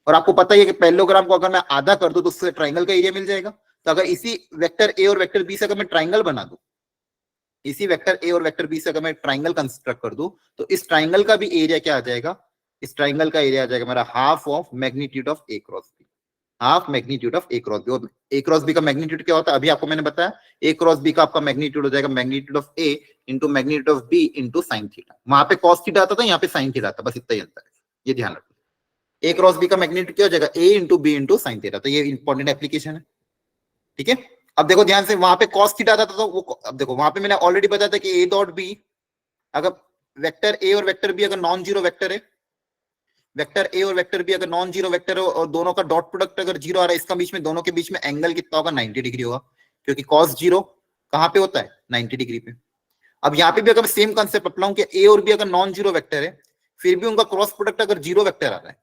और आपको पता ही है कि पैरेललोग्राम को अगर मैं आधा कर दूं तो उससे ट्राइंगल का एरिया मिल जाएगा। तो अगर इसी वेक्टर ए और वेक्टर बी से अगर मैं ट्राइंगल बना दूं, इसी वेक्टर ए और वेक्टर बी से अगर मैं ट्राइंगल कंस्ट्रक्ट कर दूं, तो इस ट्राइंगल का भी एरिया क्या आ जाएगा, इस ट्राइंगल का एरिया आ जाएगा मेरा half of magnitude of A cross B, half magnitude of A cross B. और ए क्रॉस बी का मैग्नीट्यूड क्या होता है, अभी आपको मैंने बताया, ए क्रॉस बी का आपका मैग्नीट्यूड हो जाएगा magnitude of A into magnitude of B into sine theta. वहां पे कॉस थीटा आता था, यहाँ पे साइन थीटा आता, बस इतना ही अंतर है, ये ध्यान रखो। ए क्रॉस बी का मैग्नीट्यूड क्या हो जाएगा, a into b into sine theta. तो ये इंपॉर्टेंट एप्लीकेशन है, ठीक है। अब देखो ध्यान से, वहां पे कॉस थीटा आता था, तो वो अब देखो वहां पे मैंने ऑलरेडी बताया था कि ए डॉट बी, अगर वेक्टर ए और वेक्टर बी अगर नॉन जीरो वेक्टर है, वेक्टर ए और वेक्टर बी अगर नॉन जीरो वेक्टर हो और दोनों का डॉट प्रोडक्ट अगर जीरो आ रहा है, इसका बीच में दोनों के बीच में एंगल कितना होगा, 90 डिग्री होगा, क्योंकि कॉस जीरो कहां पे होता है, 90 डिग्री पे। अब यहाँ पे भी अगर सेम कंसेप्ट अप्लाई कि ए और बी अगर नॉन जीरो वेक्टर है, फिर भी उनका क्रॉस प्रोडक्ट अगर जीरो वेक्टर आ रहा है,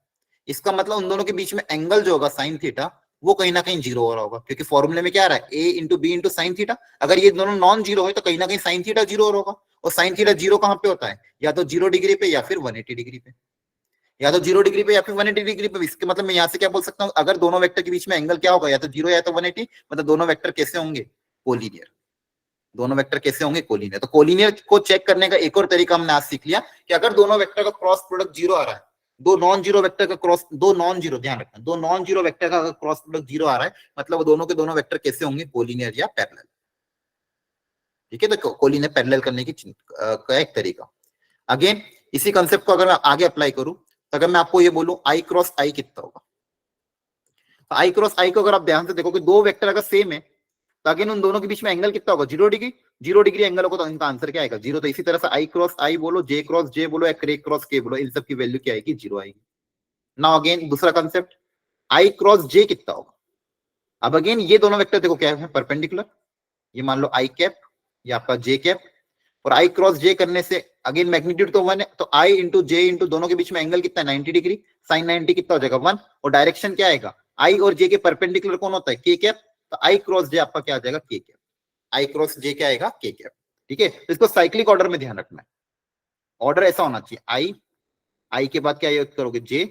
इसका मतलब उन दोनों के बीच में एंगल जो होगा साइन थीटा, वो कहीं ना कहीं जीरो हो रहा होगा, क्योंकि फॉर्मूले में क्या आ रहा है, a into b into sine theta. अगर ये दोनों नॉन जीरो है तो कहीं ना कहीं साइन थीटा जीरो होगा, और साइन थीटा जीरो कहां पे होता है, या तो 0 डिग्री पे या फिर 180 डिग्री पे, या तो 0 डिग्री पे या फिर 180 डिग्री पे। इसके मतलब मैं यहाँ से क्या बोल सकता हूँ, अगर दोनों वेक्टर के बीच में एंगल क्या होगा, या तो 0 या तो 180, मतलब दोनों वेक्टर कैसे होंगे, कोलिनियर। दोनों वेक्टर कैसे होंगे, कोलिनियर। तो कोलिनियर को चेक करने का एक और तरीका हमने आज सीख लिया कि अगर दोनों वेक्टर का क्रॉस प्रोडक्ट जीरो आ रहा है, दो नॉन जीरो वेक्टर का क्रॉस, दो नॉन जीरो, ध्यान रखना, दो नॉन जीरो वेक्टर का क्रॉस प्रोडक्ट जीरो आ रहा है, मतलब वो दोनों के दोनों वेक्टर कैसे होंगे, कोलिनियर या पैरेलल, ठीक है। तो कोलिनियर पैरेलल करने की का एक तरीका। अगेन इसी कंसेप्ट को अगर मैं आगे अप्लाई करूं, तो अगर मैं आपको ये बोलूं आई क्रॉस आई कितना होगा, तो आई क्रॉस आई को अगर आप ध्यान से देखो कि दो वेक्टर अगर सेम है, तो अगेन उन दोनों के बीच में एंगल कितना होगा, 0 डिग्री। 0 डिग्री एंगल होगा तो इनका आंसर क्या आएगा, 0। तो इसी तरह से आई क्रॉस आई बोलो, जे क्रॉस जे बोलो, या के क्रॉस के बोलो, इन सब की वैल्यू क्या आएगी, 0 आएगी। नाउ अगेन दूसरा कंसेप्ट, आई क्रॉस जे कितना होगा। अब अगेन ये दोनों वेक्टर देखो क्या है, परपेंडिकुलर, ये मान लो आई कैप, ये आपका जे कैप, और आई क्रॉस जे करने से अगेन मैग्नीट्यूड तो 1 है, तो आई इंटू जे इंटू दोनों के बीच में एंगल कितना है, 90 डिग्री, साइन 90 कितना हो जाएगा 1, और डायरेक्शन क्या आएगा, आई और जे के परपेंडिकुलर कौन होता है, के कैप। तो आई क्रॉस जे आपका क्या आ जाएगा, के कैप। आई क्रॉस जे क्या आएगा, के कैप, ठीक है। तो इसको साइक्लिक ऑर्डर में ध्यान रखना है, ऑर्डर ऐसा होना चाहिए, आई, आई के बाद क्या यूज करोगे, जे,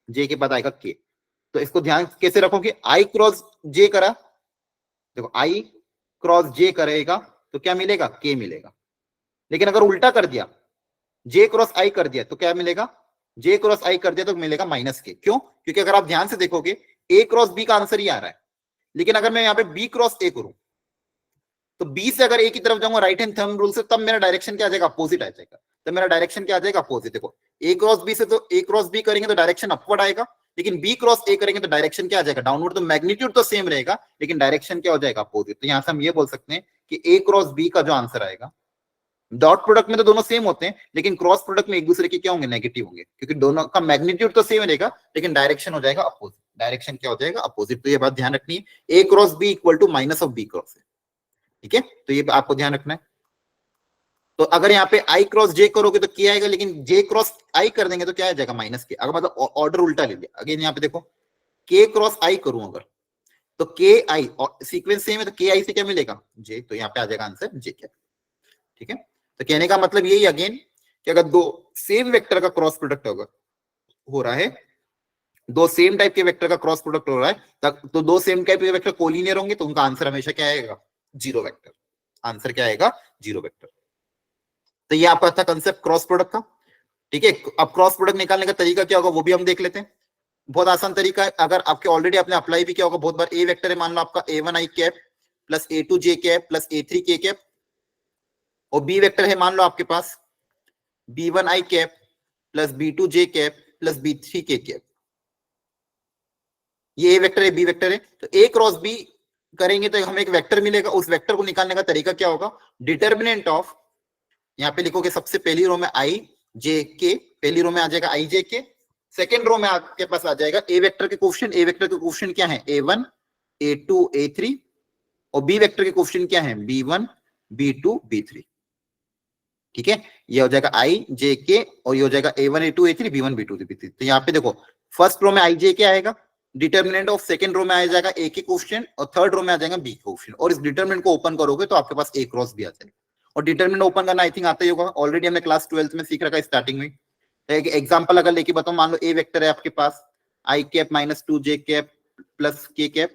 जे के बाद आएगा के। तो इसको ध्यान कैसे रखोगे, आई क्रॉस जे करा, देखो आई क्रॉस जे करेगा तो क्या मिलेगा, के मिलेगा। लेकिन अगर उल्टा कर दिया, जे क्रॉस आई कर दिया तो क्या मिलेगा, जे क्रॉस आई कर दिया तो मिलेगा माइनस के। क्यों, क्योंकि अगर आप ध्यान से देखोगे ए क्रॉस बी का आंसर ही आ रहा है, लेकिन अगर मैं यहाँ पे बी क्रॉस ए करूं, तो बी से अगर ए की तरफ जाऊंगा राइट हैंड थंब रूल से, तब मेरा डायरेक्शन क्या आ जाएगा, अपोजिट आ जाएगा। तो मेरा डायरेक्शन क्या आ जाएगा, अपोजिट। देखो ए क्रॉस बी से तो ए क्रॉस बी करेंगे तो डायरेक्शन अपवर्ड आएगा, लेकिन बी क्रॉस ए करेंगे तो डायरेक्शन क्या आ जाएगा, डाउनवर्ड। तो मैग्नीट्यूड तो सेम रहेगा लेकिन डायरेक्शन क्या हो जाएगा, अपोजिट। तो यहां से हम ये बोल सकते हैं कि ए क्रॉस बी का जो आंसर आएगा, डॉट प्रोडक्ट में तो दोनों सेम होते हैं, लेकिन क्रॉस प्रोडक्ट में एक दूसरे के क्या होंगे, नेगेटिव होंगे, क्योंकि दोनों का मैग्नीट्यूड तो सेम रहेगा लेकिन डायरेक्शन हो जाएगा अपोजिट। डायरेक्शन क्या हो जाएगा, अपोजिट। तो ये बात ध्यान रखनी है, ए cross b equal to minus of B cross है, ठीक है, तो ये आपको ध्यान रखना है। तो अगर यहाँ पे आई क्रॉस जे करोगे तो क्या आएगा, लेकिन जे क्रॉस आई कर देंगे तो क्या आ जाएगा, माइनस के। अगर मतलब ऑर्डर उल्टा ले लिया, अगेन यहाँ पे देखो के क्रॉस आई करूं अगर, तो के आई सीक्वेंस सेम है तो के आई से क्या मिलेगा, जे, तो यहाँ पे आ जाएगा आंसर जे क्या, ठीक है। तो कहने का मतलब यही अगेन कि अगर दो सेम वेक्टर का क्रॉस प्रोडक्ट होगा हो रहा है, दो सेम टाइप के वेक्टर का क्रॉस प्रोडक्ट हो रहा है, तो दो सेम टाइप के वेक्टर कोलिनियर होंगे, तो उनका आंसर हमेशा क्या आएगा, जीरो वेक्टर। आंसर क्या आएगा, जीरो वेक्टर। तो ये आपका था कंसेप्ट क्रॉस प्रोडक्ट का, ठीक है। अब क्रॉस प्रोडक्ट निकालने का तरीका क्या होगा वो भी हम देख लेते हैं। बहुत आसान तरीका है, अगर आपके ऑलरेडी आपने अप्लाई भी किया होगा बहुत बार। ए वेक्टर है मान लो आपका a1 i cap plus a2 j cap plus a3 k cap, और बी वेक्टर है मान लो आपके पास b1 i cap plus b2 j cap plus b3 k cap. ये ए वेक्टर है, बी वेक्टर है, तो ए क्रॉस बी करेंगे तो हमें एक वेक्टर मिलेगा। उस वेक्टर को निकालने का तरीका क्या होगा, डिटर्मिनेंट ऑफ, यहाँ पे लिखोगे सबसे पहली रो में आई जे के, पहली रो में आ जाएगा आई जे के, सेकेंड रो में आपके पास आ जाएगा ए वेक्टर के कोफिशिएंट। ए वेक्टर के कोफिशिएंट क्या है, a1 a2 a3, और बी वेक्टर के कोफिशिएंट क्या है, b1 b2 b3, ठीक है। ये हो जाएगा आई जे के, और ये हो जाएगा a1 a2 a3 b1 b2 b3। तो यहाँ पे देखो फर्स्ट रो में आई जे के आएगा, डिटर्मिनेंट ऑफ सेकंड रो में आ जाएगा ए के कोफिशिएंट, और थर्ड रो में आ जाएगा बी के कोफिशिएंट, और इस डिटरमिनेंट को ओपन करोगे तो आपके पास ए क्रॉस बी आ जाएगा। और डिटरमिनेंट ओपन करना आई थिंक आता ही होगा, ऑलरेडी हमने क्लास 12th में सीख रखा है स्टार्टिंग में। एक एग्जांपल अगर लेके बताऊं, मान लो ए वेक्टर है आपके पास आई कैप माइनस 2 जे cap plus K cap,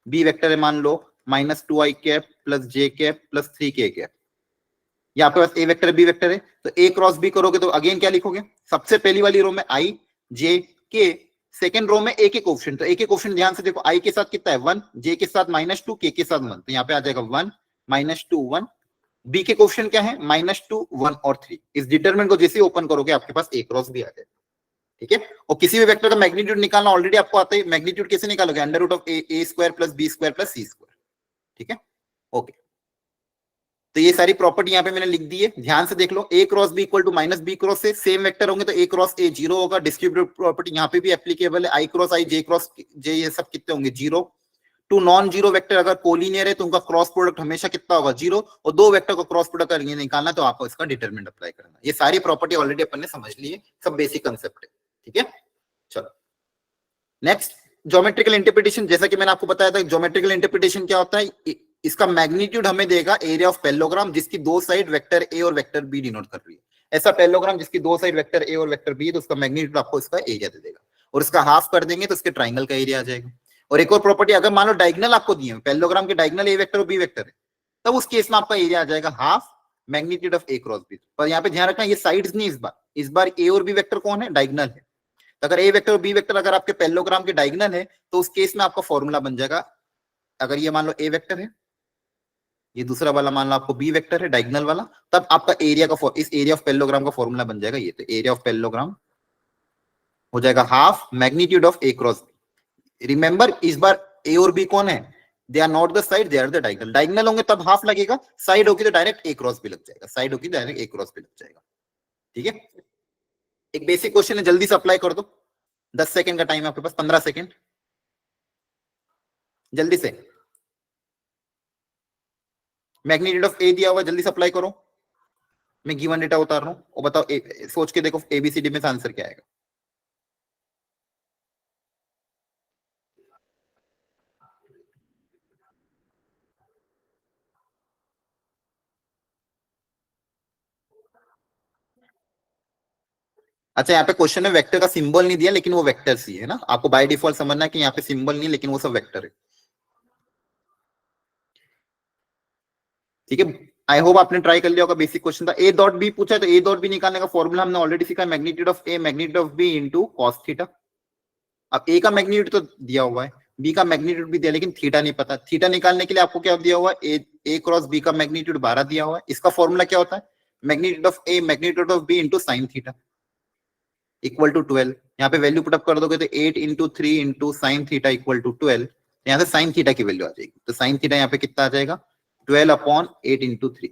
B vector है मान लो minus 2 I cap plus J cap plus 3 के कैप। यहाँ पे पास ए वेक्टर बी वेक्टर है, तो ए क्रॉस बी करोगे तो अगेन क्या लिखोगे, सबसे पहली वाली रो में आई जे के, सेकेंड रो में ए के कोफिशिएंट, तो ए के कोफिशिएंट ध्यान से देखो, आई के साथ कितना है 1, जे के साथ -2, के साथ 1, तो यहाँ पे आ जाएगा 1 -2 1। बी के क्वेश्चन क्या है, -2 1 और 3। इस डिटरमिनेंट को जैसे ओपन करोगे आपके पास ए क्रॉस भी आ जाएगा, ठीक है। और किसी भी वेक्टर का मैग्नीट्यूड निकालना ऑलरेडी आपको आता है, मैग्नीट्यूड कैसे निकालोगे, under root of A square plus B square plus C square, ठीक है, ओके। तो ये सारी प्रॉपर्टी यहाँ पे मैंने लिख दी है, ध्यान से देख लो। A cross b equal to minus b cross से सेम वेक्टर होंगे तो ए क्रॉस ए जीरो होगा, डिस्ट्रीब्यूटिव प्रॉपर्टी यहाँ पे भी एप्लीकेबल है। आई क्रॉस आई जे क्रॉस जे ये सब कितने होंगे, zero. Two non zero vector अगर कोलिनियर है तो उनका क्रॉस प्रोडक्ट हमेशा कितना होगा, जीरो। और दो वेक्टर का क्रॉस प्रोडक्ट अगर निकालना तो आपको इसका डिटरमिनेंट अप्लाई करना। ये सारी प्रॉपर्टी ऑलरेडी अपन ने समझ ली है, सब बेसिक कंसेप्ट है, ठीक है। चलो नेक्स्ट, ज्योमेट्रिकल इंटरप्रिटेशन। जैसा कि मैंने आपको बताया था ज्योमेट्रिकल इंटरप्रिटेशन क्या होता है, इसका मैग्नीट्यूड हमें देगा एरिया ऑफ पैरेललोग्राम जिसकी दो साइड वेक्टर ए और वेक्टर बी डिनोट कर रही है। ऐसा पैरेललोग्राम जिसकी दो साइड वेक्टर ए और वेक्टर बी है तो उसका मैग्नीट्यूड आपको इसका एरिया दे देगा, और इसका हाफ कर देंगे तो इसके ट्राइंगल का एरिया आ जाएगा। और एक और प्रॉपर्टी, अगर मान लो डायगोनल आपको दिए पैरेललोग्राम के डायगोनल ए वेक्टर और बी वेक्टर है, तब उस केस में आपका एरिया आ जाएगा half magnitude of A cross B. पर यहाँ पे ध्यान रखना ये साइड्स नहीं, इस बार ए और बी वेक्टर कौन है, डायगोनल है। तो अगर ए वेक्टर और बी वेक्टर अगर आपके पैरेललोग्राम के डायगोनल है तो उस केस में आपका फॉर्मूला बन जाएगा, अगर ये मान लो ए वेक्टर है, ये दूसरा वाला मान लो आपको बी वेक्टर है डायगोनल वाला, तब आपका एरिया का इस एरिया ऑफ पैरेललोग्राम का फॉर्मूला बन जाएगा ये। तो एरिया ऑफ पैरेललोग्राम हो जाएगा half magnitude of A cross B. Remember इस बार ए और बी कौन है, they are not the side, they are the diagonal. Diagonal होंगे तब हाफ लगेगा, साइड होगी तो डायरेक्ट ए क्रॉस बी लग जाएगा, साइड होगी डायरेक्ट ए क्रॉस बी लग जाएगा, ठीक है। एक बेसिक क्वेश्चन है, जल्दी से अप्लाई कर दो, 10 सेकंड का टाइम है आपके पास, 15 सेकंड, जल्दी से। मैग्नीट्यूड ऑफ ए दिया हुआ, जल्दी से अप्लाई करो। मैं गिवन डेटा उतार रहा हूं और बताओ सोच के देखो एबीसीडी में से आंसर क्या आएगा। अच्छा यहाँ पे क्वेश्चन में वेक्टर का सिंबल नहीं दिया लेकिन वो वेक्टर ही है ना, आपको बाय डिफॉल्ट समझना है कि यहाँ पे सिंबल नहीं लेकिन वो सब वेक्टर है, ठीक है। आई होप आपने ट्राई कर लिया होगा, बेसिक क्वेश्चन था। ए डॉट बी पूछा है तो ए डॉट बी निकालने का फॉर्मूला हमने ऑलरेडी सीखा, magnitude of A magnitude of B into cos theta. अब ए का मैग्नीट्यूड तो दिया हुआ है, बी का मैग्नीट्यूड भी दिया, लेकिन थीटा नहीं पता। थीटा निकालने के लिए आपको क्या दिया हुआ है, ए क्रॉस बी का मैग्नीट्यूड 12 दिया हुआ है। इसका फॉर्मूला क्या होता है, magnitude of A magnitude of B into sine theta equal to 12। यहाँ पे वैल्यू पुटअप कर दोगे तो 8 into 3 into sine theta equal to 12। यहाँ से साइन थीटा की वैल्यू आ जाएगी, तो साइन थीटा यहाँ पे कितना आ जाएगा, 12 अपॉन 8 इंटू 3।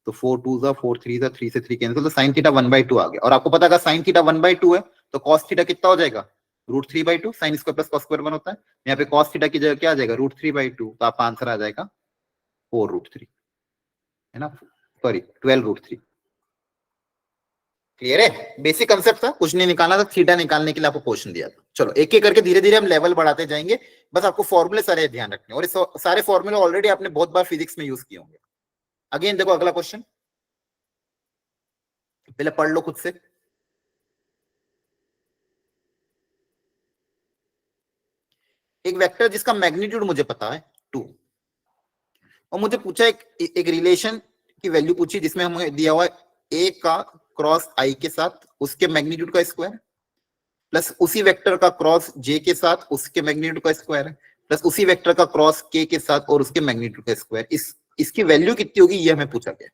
तो 4 2 जा 4 3 जा 3 से 3 कैंसिल, तो साइन थीटा 1/2 आ गया। और आपको पता है साइन थीटा 1/2 है तो कॉस थीटा कितना हो जाएगा, √3/2। Sine square plus cos square 1 होता है। यहाँ पे कॉस थीटा की जगह क्या आ जाएगा, √3/2, तो आपका आंसर आ जाएगा 4√3, है ना, सॉरी 12√3। क्लियर है, बेसिक कंसेप्ट था, कुछ नहीं निकालना था, थीटा निकालने के लिए आपको क्वेश्चन दिया था। चलो एक एक करके धीरे धीरे हम लेवल बढ़ाते जाएंगे, बस आपको फॉर्मूले सारे ध्यान रखने, और इस सारे फॉर्मूले ऑलरेडी आपने बहुत बार फिजिक्स में यूज किए होंगे। अगेन देखो अगला क्वेश्चन, पहले पढ़ लो खुद से। एक वेक्टर जिसका मैग्नीट्यूड मुझे पता है 2, और मुझे पूछा एक रिलेशन की वैल्यू पूछी जिसमें हमें दिया हुआ है ए का क्रॉस आई के साथ उसके मैग्नीट्यूड का स्क्वायर, प्लस उसी वेक्टर का क्रॉस जे के साथ उसके मैग्नीट्यूड का स्क्वायर, प्लस उसी वेक्टर का क्रॉस के साथ और उसके मैग्नीट्यूड का स्क्वायर। इसकी वैल्यू कितनी होगी ये हमें पूछा गया।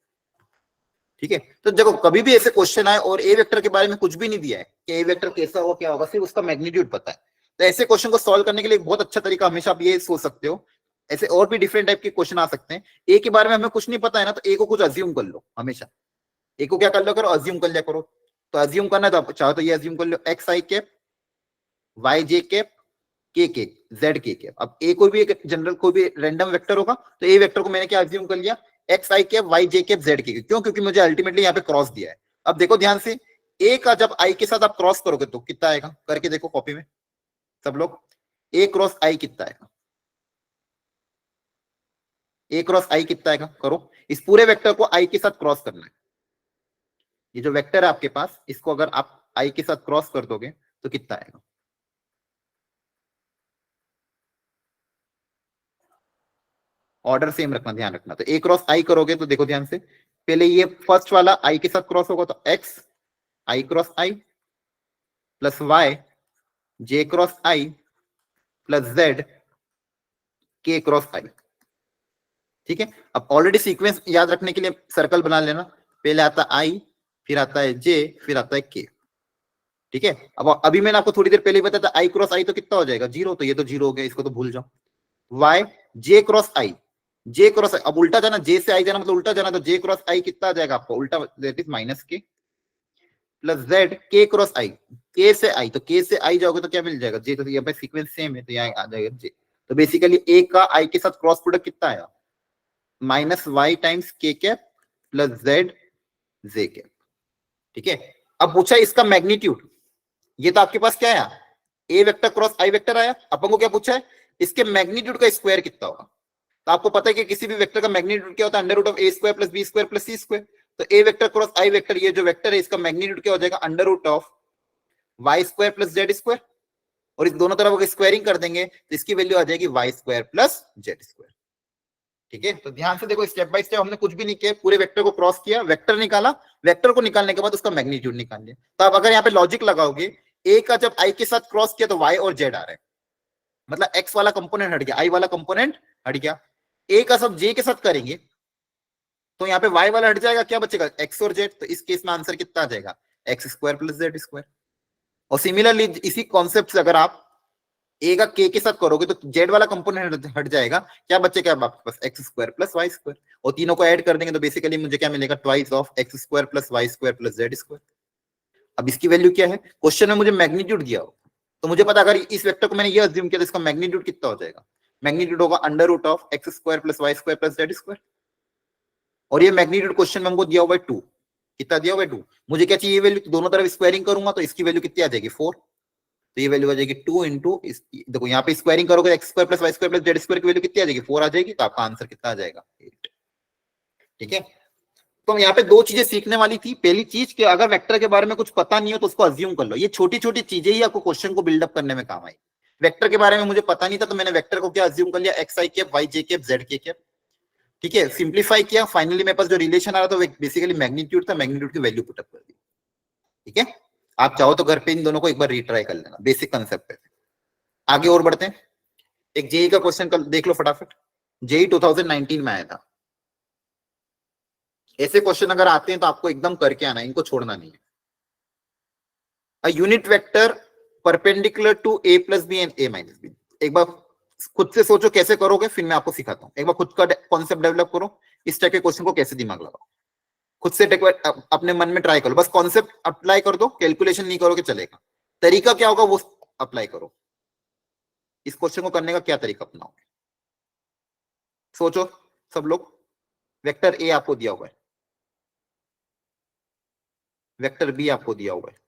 ठीक है, तो देखो कभी भी ऐसे क्वेश्चन आए और ए वेक्टर के बारे में कुछ भी नहीं दिया है कि ए वेक्टर कैसा होगा क्या होगा, सिर्फ उसका मैग्नीट्यूड पता है, तो ऐसे क्वेश्चन को सॉल्व करने के लिए एक बहुत अच्छा तरीका हमेशा आप ये सोच सकते हो, ऐसे और भी डिफरेंट टाइप के क्वेश्चन आ सकते हैं। ए के बारे में हमें कुछ नहीं पता है ना, तो ए को कुछ अज्यूम कर लो, हमेशा ए को क्या कर लो करो, अज्यूम कर लिया करो। तो अज्यूम करना तो आप चाहो तो ये अज्यूम कर लो, x I cap Y J cap के जेड के कैप। अब ए कोई भी एक जनरल कोई भी रैंडम वेक्टर होगा, तो ए वेक्टर को मैंने क्या अज्यूम कर लिया, x I cap Y J cap Z के। क्यों, क्योंकि मुझे अल्टीमेटली यहाँ पे क्रॉस दिया है। अब देखो ध्यान से, ए का जब आई के साथ आप क्रॉस करोगे तो कितना आएगा, करके देखो कॉपी में सब लोग, ए क्रॉस आई कितना आएगा, ए क्रॉस आई कितना आएगा, करो। इस पूरे वेक्टर को आई के साथ क्रॉस करना है, ये जो वेक्टर है आपके पास इसको अगर आप आई के साथ क्रॉस कर दोगे तो कितना आएगा, ऑर्डर सेम रखना, ध्यान रखना। तो ए क्रॉस आई करोगे तो देखो ध्यान से, पहले ये फर्स्ट वाला आई के साथ क्रॉस होगा तो एक्स आई क्रॉस आई प्लस वाई जे क्रॉस आई प्लस जेड के क्रॉस आई। ठीक है, अब ऑलरेडी सीक्वेंस याद रखने के लिए सर्कल बना लेना, पहले आता है आई, फिर आता है जे, फिर आता है के। ठीक है, अब अभी मैंने आपको थोड़ी देर पहले बताया था आई क्रॉस आई तो कितना हो जाएगा, 0, तो ये तो 0 हो गया, इसको तो भूल जाओ। वाई जे क्रॉस आई, जे क्रॉस आई, अब उल्टा जाना, जे से आई जाना मतलब उल्टा जाना, तो जे क्रॉस आई कितना आ जाएगा आपको उल्टा, दैट इज माइनस के, प्लस जेड के क्रॉस आई, के से आई, तो के से आई जाओगे तो क्या मिल जाएगा, जे, तो यहाँ पे सीक्वेंस सेम है तो यहाँ आ जाएगा जे। तो बेसिकली ए का आई के साथ क्रॉस प्रोडक्ट कितना आया, माइनस वाई टाइम्स के cap plus Z J cap. ठीक है, अब पूछा इसका मैग्नीट्यूड, ये तो आपके पास क्या आया, ए वेक्टर क्रॉस आई वेक्टर आया। अपन को क्या पूछा है, इसके मैग्नीट्यूड का स्क्वायर कितना होगा। तो आपको पता है कि किसी भी वेक्टर का मैग्नीट्यूड क्या होता है, under root of A square plus B square plus C square. तो ए वेक्टर क्रॉस आई वेक्टर, ये जो वेक्टर है इसका मैग्नीट्यूड क्या हो जाएगा, under root of Y square plus Z square, और इस दोनों तरफ अगर स्क्वायरिंग कर देंगे तो इसकी वैल्यू आ जाएगी Y square plus Z square. ठीक है, तो ध्यान से देखो, स्टेप बाय स्टेप हमने कुछ भी नहीं किया, पूरे वेक्टर को क्रॉस किया, वेक्टर निकाला, वेक्टर को निकालने के बाद उसका मैग्नीट्यूड निकाल लिया। तो आप अगर यहाँ पे लॉजिक लगाओगे, ए का जब आई के साथ क्रॉस किया तो वाई और जेड आ रहे हैं, मतलब एक्स वाला कंपोनेंट हट गया, आई वाला कंपोनेंट हट गया। ए का सब जे के साथ करेंगे तो यहाँ पे वाई वाला हट जाएगा, क्या बचेगा, एक्स और जेड। तो इस केस में आंसर कितना आ जाएगा, x square plus Z square. और सिमिलरली इसी कॉन्सेप्ट से अगर आप ए का के साथ करोगे तो जेड वाला कंपोनेंट हट जाएगा, क्या बचेगा आपके पास, x square plus Y square, और तीनों को ऐड कर देंगे तो बेसिकली मुझे क्या मिलेगा, twice of X square plus Y square plus Z square. अब इसकी वैल्यू क्या है, क्वेश्चन में मुझे मैग्नीट्यूड दिया हो तो मुझे पता अगर इस वेक्टर को मैंने ये अज्यूम किया तो इसका मैग्नीट्यूड कितना हो जाएगा, मैग्नीट्यूड होगा under root of X square plus Y square plus Z square. और ये मैग्नीट्यूड क्वेश्चन में हमको दिया हुआ है 2, कितना दिया हुआ है 2, मुझे क्या चाहिए वैल्यू, दोनों तरफ स्क्वायरिंग करूंगा तो इसकी वैल्यू कितनी आ जाएगी 4, तो ये वैल्यू आ जाएगी 2 इंटू, देखो यहाँ पे स्क्वायरिंग करोगे X square plus Y square plus Z square की वैल्यू कितनी आ जाएगी, 4 आ जाएगी, तो आपका आंसर कितना आ जाएगा 8। ठीक है, तो यहाँ पे दो चीजें सीखने वाली थी, पहली चीज कि अगर वेक्टर के बारे में कुछ पता नहीं हो तो उसको अज्यूम कर लो, ये छोटी छोटी चीजें ही आपको क्वेश्चन को बिल्डअप करने में काम आई। वेक्टर के बारे में मुझे पता नहीं था तो मैंने वेक्टर को क्या अज्यूम कर लिया, x I cap Y J cap Z K cap. ठीक है, सिंप्लीफाई किया, फाइनली मेरे पास जो रिलेशन आ रहा था वो बेसिकली मैग्नीट्यूड था, मैग्नीट्यूड की वैल्यू पुटअप कर दी। ठीक है, आप चाहो तो घर पे इन दोनों को एक बार रीट्राई कर लेना, बेसिक कंसेप्ट है। आगे और बढ़ते हैं, एक जेई का क्वेश्चन कल देख लो फटाफट, जेई 2019 में आया था। ऐसे क्वेश्चन अगर आते हैं तो आपको एकदम करके आना है, इनको छोड़ना नहीं है। A unit vector perpendicular to A plus B and A minus B, एक बार खुद से सोचो कैसे करोगे, फिर मैं आपको सिखाता हूं, एक बार खुद का कॉन्सेप्ट डेवलप करो, इस टाइप के क्वेश्चन को कैसे दिमाग लगाओ। खुद से अपने मन में ट्राई करो, बस कॉन्सेप्ट अप्लाई कर दो, कैलकुलेशन नहीं करोगे चलेगा। तरीका क्या होगा वो अप्लाई करो, इस क्वेश्चन को करने का क्या तरीका अपनाओगे, सोचो सब लोग। वेक्टर ए आपको दिया हुआ है, वेक्टर बी आपको दिया हुआ है,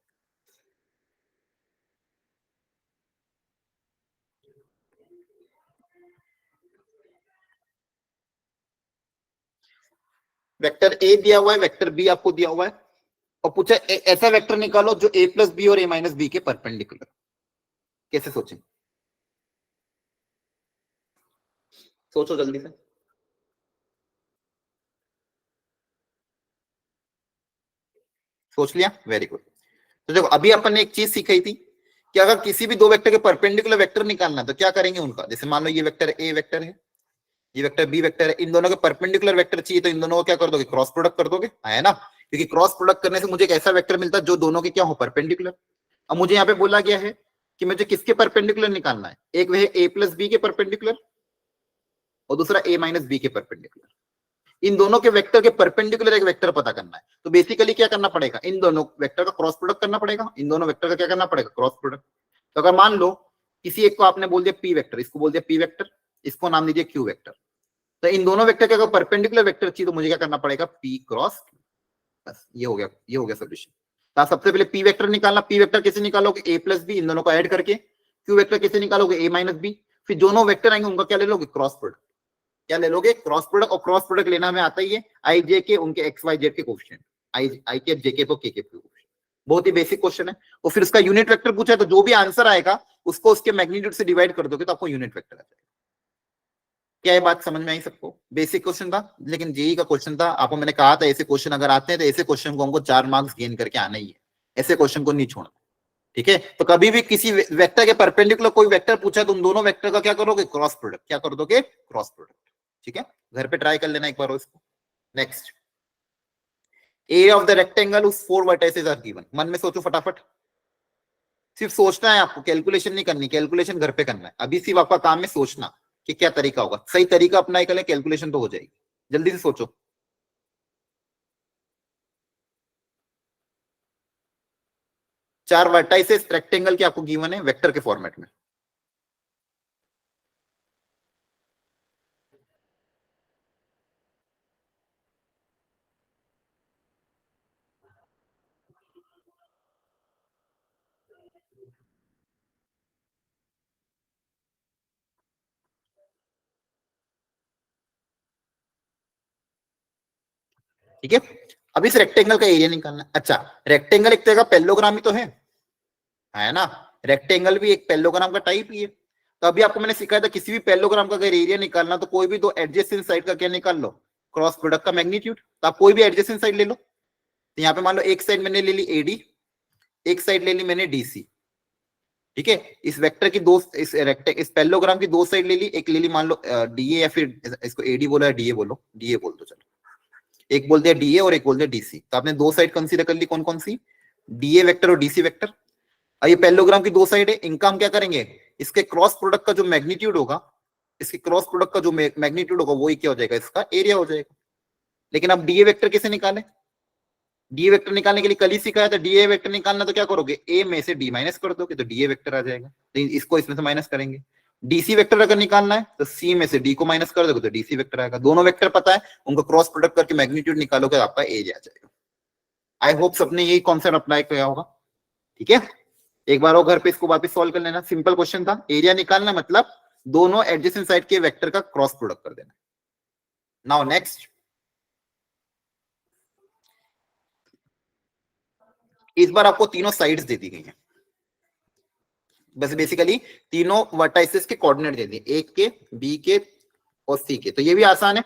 वेक्टर ए दिया हुआ है, वेक्टर बी आपको दिया हुआ है, और पूछा ऐसा वेक्टर निकालो जो ए प्लस बी और ए माइनस बी के परपेंडिकुलर। कैसे सोचें, सोचो जल्दी से। सोच लिया, वेरी गुड। तो देखो अभी अपन ने एक चीज सीखी थी कि अगर किसी भी दो वेक्टर के परपेंडिकुलर वेक्टर निकालना है तो क्या करेंगे उनका, जैसे मान लो ये वेक्टर ए वेक्टर है, ये वेक्टर बी वेक्टर है, इन दोनों के परपेंडिकुलर वेक्टर चाहिए तो इन दोनों को क्या कर दोगे, क्रॉस प्रोडक्ट कर दोगे, है ना। क्योंकि क्रॉस प्रोडक्ट करने से मुझे एक ऐसा वेक्टर मिलता है जो दोनों के क्या हो, परपेंडिकुलर। अब मुझे यहाँ पे बोला गया है कि मुझे किसके परपेंडिकुलर निकालना है, एक वह ए प्लस बी के परपेंडिकुलर और दूसरा ए माइनस बी के परपेंडिकुलर। इन दोनों के वेक्टर के परपेंडिकुलर एक वेक्टर पता करना है, तो बेसिकली क्या करना पड़ेगा, इन दोनों वेक्टर का क्रॉस प्रोडक्ट करना पड़ेगा, इन दोनों वेक्टर का क्या करना पड़ेगा, क्रॉस प्रोडक्ट। तो अगर मान लो किसी एक को आपने बोल दिया पी वेक्टर, इसको बोल दिया पी वेक्टर, इसको नाम दीजिए क्यू वेक्टर, तो इन दोनों वेक्टर के अगर परपेंडिकुलर वेक्टर चाहिए तो मुझे क्या करना पड़ेगा, पी क्रॉस क्यू। बस ये हो गया, ये हो गया सोल्यूशन। तो सबसे पहले पी वेक्टर निकालना, पी वेक्टर कैसे निकालोगे, ए प्लस बी, इन दोनों को ऐड करके। क्यू वेक्टर कैसे निकालोगे, ए माइनस बी, फिर दोनों वेक्टर आएंगे उनका क्या ले लोगे, क्रॉस प्रोडक्ट। क्या ले लोगे, क्रॉस प्रोडक्ट, और क्रॉस प्रोडक्ट लेना हमें आता ही है, आई जे के उनके एक्स वाई जेड के कोएफिशिएंट, आई के जे के को के कोएफिशिएंट। बहुत ही बेसिक क्वेश्चन है। और फिर उसका यूनिट वेक्टर पूछा है तो जो भी आंसर आएगा उसको उसके मैग्नीट्यूड से डिवाइड कर दोगे तो आपको यूनिट वेक्टर आ जाएगा। क्या ये बात समझ में आई सबको, बेसिक क्वेश्चन था लेकिन जेई का क्वेश्चन था, आपको मैंने कहा था ऐसे क्वेश्चन अगर आते हैं तो ऐसे क्वेश्चन को हमको 4 मार्क्स गेन करके आना ही है, ऐसे क्वेश्चन को नहीं छोड़ना, ठीक है। तो कभी भी किसी वेक्टर के परपेंडिकुलर कोई वेक्टर पूछा है तो उन दोनों वेक्टर का क्या करोगे, क्रॉस प्रोडक्ट, क्या कर दोगे, क्रॉस प्रोडक्ट, ठीक है। घर पे ट्राई कर लेना एक बार इसको। Next, area of the rectangle उस 4 वर्टिसेस आर गिवन। मन में सोचो फटाफट, सिर्फ सोचना है आपको, कैलकुलेशन नहीं करनी, कैलकुलेशन घर पे करना है। अभी सिर्फ आपका काम है सोचना कि क्या तरीका होगा, सही तरीका अपनाए कर ले, कैलकुलेशन तो हो जाएगी। जल्दी से सोचो। चार वर्टाइसेस रेक्टेंगल के आपको गिवन है वेक्टर के फॉर्मेट में। ठीक है, अब इस रेक्टेंगल का एरिया निकालना है। अच्छा, रेक्टेंगल एक तरह का पेलोग्राम ही तो है ना, रेक्टेंगल भी एक पेलोग्राम का टाइप ही है। तो अभी आपको मैंने सिखाया था किसी भी पेलोग्राम का अगर एरिया निकालना तो कोई भी दो एडजेसेंट साइड का क्या निकाल लो, क्रॉस प्रोडक्ट का मैग्नीट्यूड। तो आप कोई भी एडजेसेंट साइड ले लो, तो यहाँ पे मान लो एक साइड मैंने ले ली एडी, एक साइड ले ली मैंने डीसी, ठीक है। इस वेक्टर की दो, इस पेलोग्राम की दो साइड ले ली, एक ले ली मान लो डीए या फिर इसको एडी बोला, डीए बोलो, डीए बोल दो चलो, एक बोल दिया डीए और एक बोल दिया डीसी। तो आपने दो साइड कंसीडर कर ली, कौन कौन सी, डीए वेक्टर और डीसी वेक्टर। अब ये पेलोग्राम की दो साइड है, इनका हम क्या करेंगे, इसके क्रॉस प्रोडक्ट का जो मैग्नीट्यूड होगा, इसके क्रॉस प्रोडक्ट का जो मैग्नीट्यूड होगा वही क्या हो जाएगा, इसका एरिया हो जाएगा। लेकिन अब डीए वेक्टर कैसे निकाले, डी वेक्टर निकालने के लिए कल ही सिखाया था, डी वेक्टर निकालना तो क्या करोगे, ए में से डी माइनस कर दोगे तो डी वेक्टर आ जाएगा, तो इसको इसमें से माइनस करेंगे। डीसी वेक्टर अगर निकालना है तो सी में से डी को माइनस कर दोगे तो डीसी वेक्टर आएगा। दोनों वेक्टर पता है, उनको क्रॉस प्रोडक्ट करके मैग्नीट्यूड निकालोगे आपका एरिया आ जाएगा। आई होप सबने यही कॉन्सेप्ट अप्लाई किया होगा, ठीक है। एक बार और घर पे इसको वापस सॉल्व कर लेना, सिंपल क्वेश्चन था, एरिया निकालना मतलब दोनों एडजेसेंट साइड के वेक्टर का क्रॉस प्रोडक्ट कर देना। नाउ नेक्स्ट, इस बार आपको तीनों साइड्स दे दी गई हैं, बस बेसिकली तीनों वर्टाइसेस के कोऑर्डिनेट दे दिए, एक के, बी के और सी के। तो ये भी आसान है।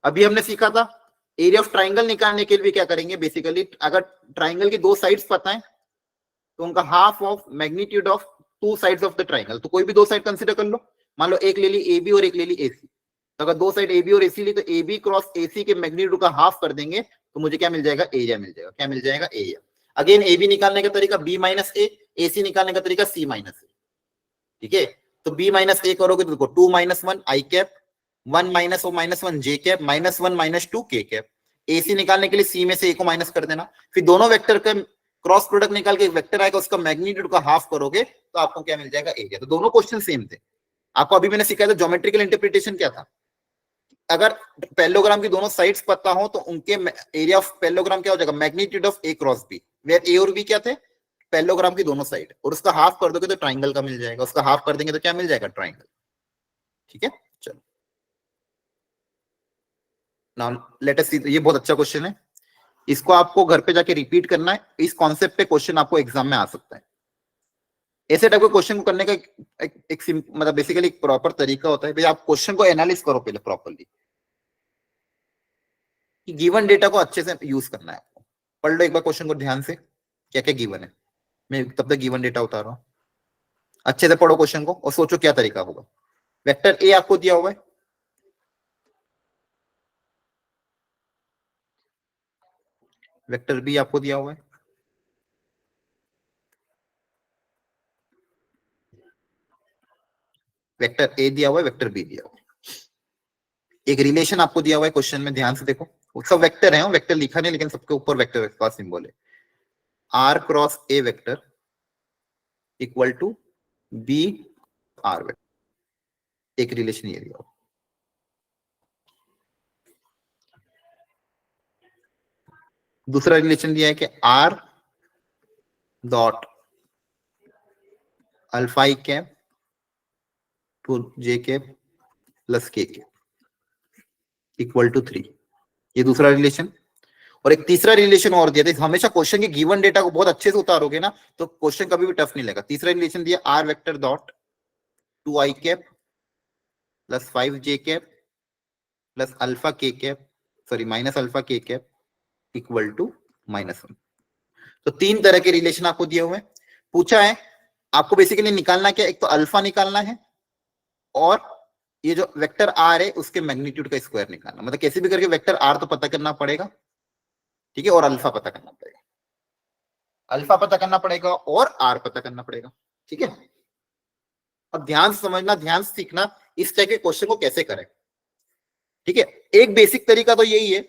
अभी हमने सीखा था एरिया ऑफ ट्राइंगल निकालने के लिए क्या करेंगे, बेसिकली अगर ट्राइंगल की दो साइड्स पता है तो उनका half of magnitude of to sides of the triangle, तो कोई भी दो साइड कंसीडर कर लो। मान लो एक ले ली ए बी और एक ले ली ए सी, तो अगर दो साइड ए बी और ए सी ली तो ए बी क्रॉस ए सी के मैग्नीट्यूड का हाफ कर देंगे तो मुझे क्या मिल जाएगा, एरिया मिल जाएगा। क्या मिल जाएगा, एरिया। अगेन ए बी निकालने का तरीका बी माइनस ए सी निकालने का तरीका सी माइनस ए, ठीक है। तो बी माइनस ए करोगे तो देखो 2 - 1 आई कैप, 1 - 1 जे कैप, -1 - 2 के कैप, ए सी निकालने के लिए सी में से ए को माइनस कर देना, फिर दोनों वेक्टर का क्रॉस प्रोडक्ट निकाल के एक वेक्टर आएगा, उसका मैग्नीट्यूड का हाफ करोगे तो आपको क्या मिल जाएगा, एरिया। तो दोनों क्वेश्चन सेम थे। आपको अभी मैंने सिखाया था ज्योमेट्रिकल इंटरप्रिटेशन क्या था, अगर पैरेललोग्राम की दोनों साइड्स पता हो तो उनके एरिया ऑफ पैरेललोग्राम क्या हो जाएगा, magnitude of A cross B, where a और बी क्या थे, पैरेललोग्राम की दोनों साइड, और उसका हाफ कर दोगे तो ट्राइंगल का मिल जाएगा, उसका हाफ कर देंगे तो क्या मिल जाएगा, ट्राइंगल। ठीक है, चलो नाउ लेट अस सी, ये बहुत अच्छा क्वेश्चन है, इसको आपको घर पे जाके रिपीट करना है, इस कॉन्सेप्ट पे क्वेश्चन आपको एग्जाम में आ सकता है। ऐसे टाइप के क्वेश्चन को करने का एक मतलब बेसिकली एक प्रॉपर तरीका होता है, भाई आप क्वेश्चन को एनालिस करो पहले प्रॉपरली, कि गिवन डेटा को अच्छे से यूज करना है आपको। पढ़ लो एक बार क्वेश्चन को ध्यान से, क्या क्या गिवन है, मैं तब तक गिवन डेटा उतार रहा हूं। अच्छे से पढ़ो क्वेश्चन को और सोचो क्या तरीका होगा। वेक्टर ए आपको दिया हुआ है, वेक्टर बी आपको दिया हुआ है, वेक्टर ए दिया हुआ है, वेक्टर बी दिया हुआ है, एक रिलेशन आपको दिया हुआ है क्वेश्चन में, ध्यान से देखो, सब वेक्टर है, वेक्टर लिखा नहीं लेकिन सबके ऊपर वेक्टर का सिंबल है, R cross A vector equal to B R vector, एक रिलेशन ये दिया हुआ। दूसरा रिलेशन दिया है कि R dot alpha E cap two J cap plus K cap equal to 3, ये दूसरा रिलेशन। और एक तीसरा रिलेशन और दिया था, हमेशा क्वेश्चन के गिवन डेटा को बहुत अच्छे से उतारोगे ना तो क्वेश्चन कभी भी टफ नहीं लगेगा। तीसरा रिलेशन दिया R vector dot 2 I cap plus 5 J cap plus alpha K cap, sorry minus alpha K cap equal to -1। तो तीन तरह के रिलेशन आपको दिए हुए हैं, पूछा है आपको बेसिकली निकालना क्या, एक तो अल्फा निकालना है और ये जो वेक्टर आर है उसके मैग्नीट्यूड का स्क्वायर निकालना, मतलब कैसे भी करके वेक्टर आर तो पता करना पड़ेगा, ठीक है, और अल्फा पता करना पड़ेगा, अल्फा पता करना पड़ेगा और आर पता करना पड़ेगा। ठीक है, अब ध्यान से समझना, ध्यान से सीखना इस टाइप के क्वेश्चन को कैसे करें। ठीक है, एक बेसिक तरीका तो यही है,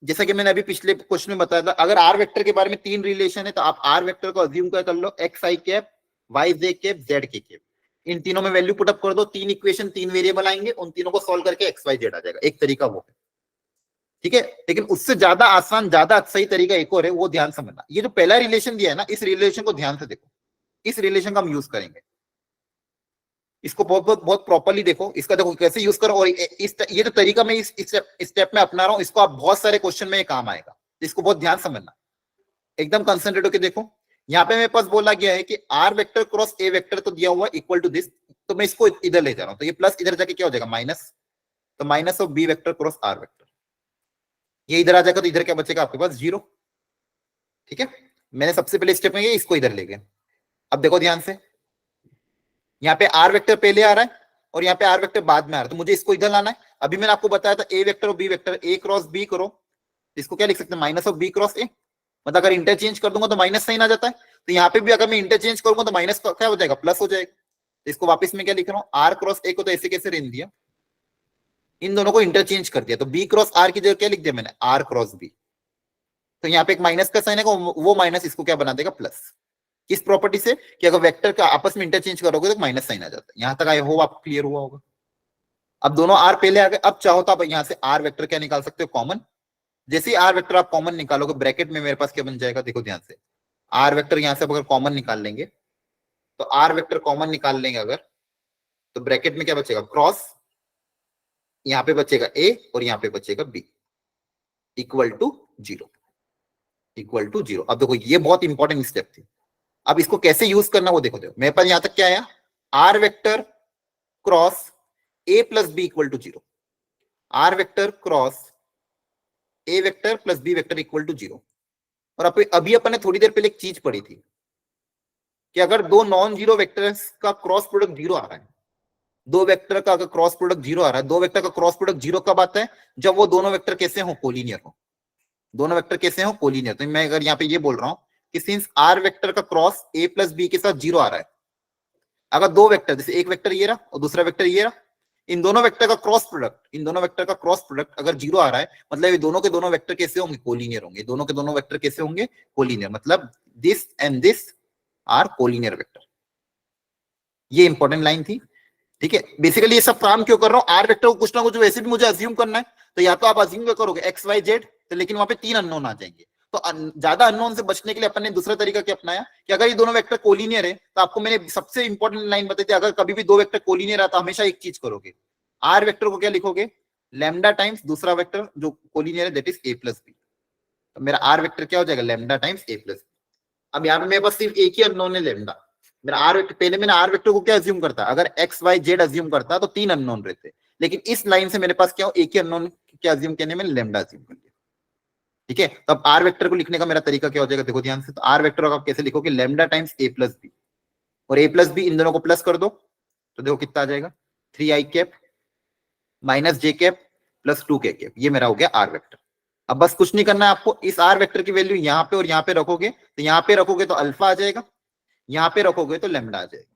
जैसा कि मैंने अभी पिछले क्वेश्चन में बताया था, अगर आर वेक्टर के बारे में तीन रिलेशन है तो आप आर वेक्टर को अज्यूम कर लो x I cap, Y J cap, Z K cap, इन तीनों में वैल्यू पुटअप कर दो, तीन इक्वेशन तीन वेरिएबल आएंगे, उन तीनों को सॉल्व करके एक्स वाई जेड आ जाएगा, एक तरीका वो है। ठीक है, लेकिन उससे ज्यादा आसान, ज्यादा सही तरीका एक और है, वो ध्यान समझना। ये जो पहला रिलेशन दिया है ना, इस रिलेशन को ध्यान से देखो, इस रिलेशन का हम यूज करेंगे, इसको बहुत बहुत बहुत प्रॉपर्ली देखो, इसका देखो कैसे यूज करो, और ये जो तरीका मैं इस स्टेप में अपना रहा हूं, इसको आप बहुत सारे क्वेश्चन में काम आएगा, इसको बहुत ध्यान समझना, एकदम कंसंट्रेट होकर देखो। यहाँ पे मेरे पास बोला गया है कि R vector cross A vector तो दिया हुआ इक्वल टू दिस, तो मैं इसको इधर ले जा रहा हूं, तो ये प्लस इधर जाके क्या हो जाएगा, माइनस, तो minus of B vector cross R vector, ये इधर आ जाएगा तो इधर क्या बचेगा आपके पास, 0। ठीक है, मैंने सबसे पहले स्टेप में इसको इधर ले गया। अब देखो ध्यान से, यहाँ पे आर वेक्टर पहले आ रहा है और यहाँ पे आर वेक्टर बाद में आ रहा है, तो मुझे इसको इधर लाना है। अभी मैंने आपको बताया था ए वेक्टर और B vector, A cross B करो, इसको क्या लिख सकते हैं, minus of B cross A, मतलब अगर इंटरचेंज कर दूंगा तो माइनस साइन आ जाता है, तो यहाँ पे भी अगर मैं इंटरचेंज करूंगा तो माइनस क्या हो जाएगा, प्लस हो जाएगा। तो इसको वापस में क्या लिख रहा हूँ, आर क्रॉस ए को तो ऐसे कैसे रहने दिया, इन दोनों को इंटरचेंज कर दिया, तो बी क्रॉस आर की जगह क्या लिख दिया मैंने, आर क्रॉस बी, तो यहाँ पे एक माइनस का साइन है, वो माइनस इसको क्या बना देगा, प्लस। किस प्रॉपर्टी से, कि अगर वेक्टर का आपस में इंटरचेंज करोगे तो माइनस साइन आ जाता है। यहां तक आई होप आपको क्लियर हुआ होगा। अब दोनों आर पहले आ गए, अब चाहो तो आप यहां से आर वेक्टर क्या निकाल सकते हो, कॉमन। जैसे ही आर वेक्टर आप कॉमन निकालोगे, ब्रैकेट में मेरे पास क्या बन जाएगा, देखो ध्यान से, आर वेक्टर यहां से अगर कॉमन निकाल लेंगे, तो आर वेक्टर कॉमन निकाल लेंगे अगर, तो ब्रैकेट में क्या बचेगा, क्रॉस, यहाँ पे बचेगा ए और यहाँ पे बचेगा B, equal to 0, equal to 0। अब देखो ये बहुत इंपॉर्टेंट स्टेप थी, अब इसको कैसे यूज करना वो देखो, मेरे पास यहां तक क्या आया, R vector cross A plus B equal to 0, R vector cross A vector plus B vector equal to 0। और अभी अपन ने थोड़ी देर पहले एक चीज पढ़ी थी कि अगर दो नॉन जीरो वेक्टर्स का क्रॉस प्रोडक्ट 0 आ रहा है, दो वेक्टर का अगर क्रॉस प्रोडक्ट 0 आ रहा है, दो वेक्टर का क्रॉस प्रोडक्ट 0 कब आता है, जब वो दोनों वेक्टर कैसे हो, कोलिनियर हो, दोनों वेक्टर कैसे हो, कोलिनियर। तो मैं अगर यहाँ पे ये बोल रहा हूं कि सिंस आर वेक्टर का क्रॉस ए प्लस बी के साथ 0 आ रहा है, अगर दो वेक्टर, जैसे एक वेक्टर ये रहा और दूसरा वेक्टर ये रहा, इन दोनों वेक्टर का क्रॉस प्रोडक्ट, इन दोनों वेक्टर का क्रॉस प्रोडक्ट अगर जीरो आ रहा है, मतलब ये दोनों के दोनों वेक्टर कैसे होंगे, कोलिनियर होंगे। दोनों के दोनों वेक्टर कैसे होंगे, कोलिनियर, मतलब this and this are collinear vector. ये इंपॉर्टेंट लाइन थी। ठीक है, बेसिकली ये सब काम क्यों कर रहा हूँ, आर वेक्टर को कुछ ना कुछ वैसे भी मुझे अज्यूम करना है, तो या तो आप अज्यूम करोगे एक्स वाई जेड, तो लेकिन वहां पे तीन अननोन आ जाएंगे। तो ज्यादा अननोन से बचने के लिए अपन ने दूसरा तरीका क्या अपनाया कि अगर ये दोनों वेक्टर कोलिनियर है, तो आपको मैंने सबसे इंपॉर्टेंट लाइन बताई थी, अगर कभी भी दो वेक्टर कोलिनियर आता, हमेशा एक चीज करोगे, आर वेक्टर को क्या लिखोगे, लैम्डा टाइम्स दूसरा वेक्टर जो कोलिनियर है, that is A plus B. तो मेरा आर वेक्टर क्या हो जाएगा, लैम्डा टाइम्स ए प्लस। अब यहाँ पे मेरे पास सिर्फ एक ही अननोन है, लैम्डा। मेरा आर वेक्टर, पहले मैंने आर वेक्टर को क्या अज्यूम करता, अगर एक्स वाई जेड अज्यूम करता तो तीन अननोन रहते, लेकिन इस लाइन से मेरे पास क्या हो, एक ही अननोन क्या अज्यूम करने में, लैम्डा अज्यूम कर लिया। ठीक है, तो अब आर वेक्टर को लिखने का मेरा तरीका क्या हो जाएगा, देखो ध्यान से। तो आर वेक्टर आप कैसे लिखोगे, लैम्डा टाइम्स ए प्लस बी, और ए प्लस बी इन दोनों को प्लस कर दो, तो देखो कितना आ जाएगा, 3i cap minus J cap plus 2k cap. ये मेरा हो गया आर वेक्टर। अब बस कुछ नहीं करना है आपको, इस आर वेक्टर की वैल्यू यहाँ पे और यहाँ पे रखोगे, तो यहाँ पे रखोगे तो अल्फा आ जाएगा, यहाँ पे रखोगे तो लेमडा आ जाएगा।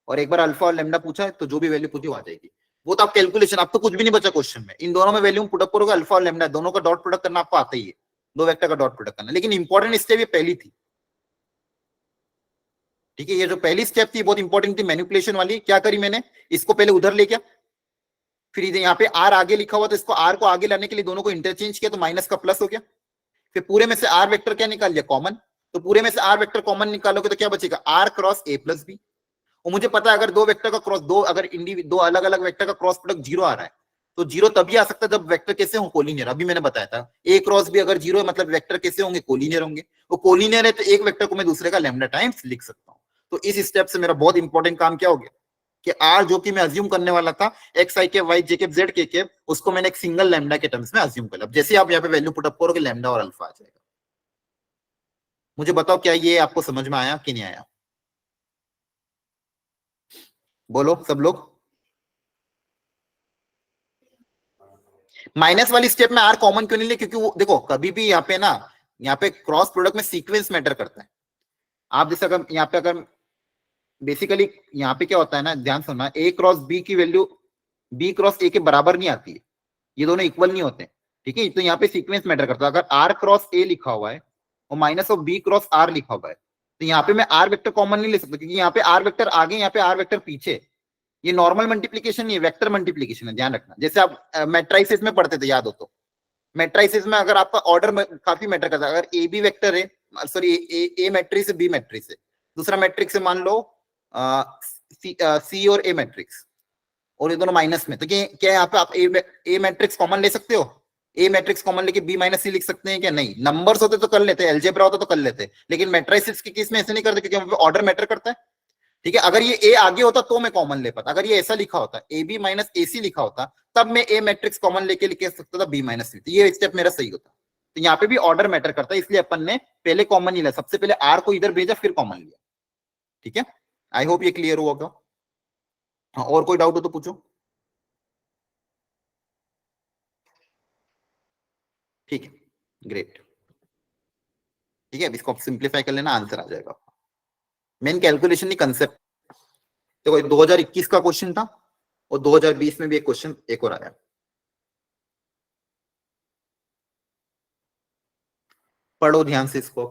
और एक बार अल्फा और लेमडा पूछा है तो जो भी वैल्यू पूछी वो आ जाएगी। वो तो आप कैलकुलेशन, आप तो कुछ भी नहीं बचा क्वेश्चन में, इन दोनों में वैल्यू पुटअप करोगे, अल्फा और लेमडा दोनों का डॉट प्रोडक्ट करना आपको आता ही है, दो वेक्टर का डॉट प्रोडक्ट करना। लेकिन इंपॉर्टेंट स्टेप ये पहली थी। ठीक है, ये जो पहली स्टेप थी बहुत इंपॉर्टेंट थी, मैनिपुलेशन वाली। क्या करी मैंने, इसको पहले उधर ले गया, फिर यहाँ पे आर आगे लिखा हुआ, तो इसको आर को आगे लाने के लिए दोनों को इंटरचेंज किया, तो माइनस का प्लस हो गया। फिर पूरे में से आर वेक्टर क्या निकाल लिया, कॉमन। तो पूरे में से आर वेक्टर कॉमन निकालोगे तो क्या बचेगा, R cross A plus B. और मुझे पता है अगर दो वेक्टर का क्रॉस, दो अगर दो अलग अलग वेक्टर का क्रॉस प्रोडक्ट जीरो आ रहा है, तो जीरो तभी आ सकता है जब वेक्टर कैसे हो, कोलिनियर। अभी मैंने बताया था ए क्रॉस बी अगर जीरो है, मतलब वेक्टर कैसे होंगे, कोलिनियर होंगे। वो कोलिनियर है तो एक वेक्टर को मैं दूसरे का लैम्डा टाइम्स लिख सकता हूँ। तो इस स्टेप से मेरा बहुत इंपॉर्टेंट काम क्या हो गया कि आर जो कि मैं अज्यूम करने वाला था, एक्स आई के वाई जे के जेड के, उसको मैंने एक सिंगल लैम्डा के टर्म्स में अज्यूम कर लिया। जैसे आप यहाँ पे वैल्यू पुटअप करोगे, लैम्डा और अल्फा आ जाएगा। मुझे बताओ क्या ये आपको समझ में आया कि नहीं आया, बोलो सब लोग। माइनस वाली स्टेप में आर कॉमन क्यों नहीं ले, क्योंकि वो देखो कभी भी यहाँ पे ना, यहाँ पे क्रॉस प्रोडक्ट में सीक्वेंस मैटर करता है। आप जैसे अगर यहाँ पे अगर बेसिकली यहाँ पे क्या होता है ना, ध्यान सुनना, ए क्रॉस बी की वैल्यू बी क्रॉस ए के बराबर नहीं आती है, ये दोनों इक्वल नहीं होते। ठीक है, तो यहाँ पे सीक्वेंस मैटर करता है। अगर आर क्रॉस ए लिखा हुआ है और minus of B cross R लिखा हुआ है, तो यहाँ पे मैं आर वेक्टर कॉमन नहीं ले सकता, क्योंकि यहाँ पे आर वेक्टर आगे, यहाँ पे आर वेक्टर पीछे। ये नॉर्मल मल्टीप्लीकेशन नहीं है, वेक्टर मल्टीप्लीकेशन है, ध्यान रखना। जैसे आप मैट्राइसिस में पढ़ते थे, याद हो तो, मैट्राइसिस में अगर आपका ऑर्डर काफी मैटर करता है। अगर ए बी वेक्टर है, सॉरी ए मैट्रिक्स है, बी मैट्रिक्स है, दूसरा मैट्रिक्स है मान लो सी और ए मैट्रिक्स, और ये दोनों माइनस में, तो क्या यहाँ पे आप ए मैट्रिक्स कॉमन ले सकते हो, ए मैट्रिक्स कॉमन लेके बी माइनस सी लिख सकते हैं क्या, नहीं। नंबर्स होते तो कर लेते, एलजेब्रा होता तो कर लेते, लेकिन मैट्रिक्स के केस में ऐसे नहीं करते, क्योंकि वहां पे ऑर्डर मैटर करता है। ठीक है, अगर ये ए आगे होता तो मैं कॉमन ले पाता, अगर ये ऐसा लिखा होता ए बी माइनस ए सी लिखा होता, तब मैं ए मैट्रिक्स कॉमन लेके लिख सकता था बी माइनस सी, तो ये स्टेप मेरा सही होता। तो यहाँ पे भी ऑर्डर मैटर करता है, इसलिए अपन ने पहले कॉमन ही लिया, सबसे पहले आर को इधर भेजा फिर कॉमन लिया। ठीक है, आई होप ये क्लियर हुआ होगा। हाँ, और कोई डाउट हो तो पूछो। ठीक है, ग्रेट। ठीक है, अब इसको आप सिंप्लीफाई कर लेना, आंसर आ जाएगा। मेन कैलकुलेशन नहीं, कंसेप्ट। देखो 2021 का क्वेश्चन था, और 2020 में भी एक क्वेश्चन एक और आया, पढ़ो ध्यान से इसको।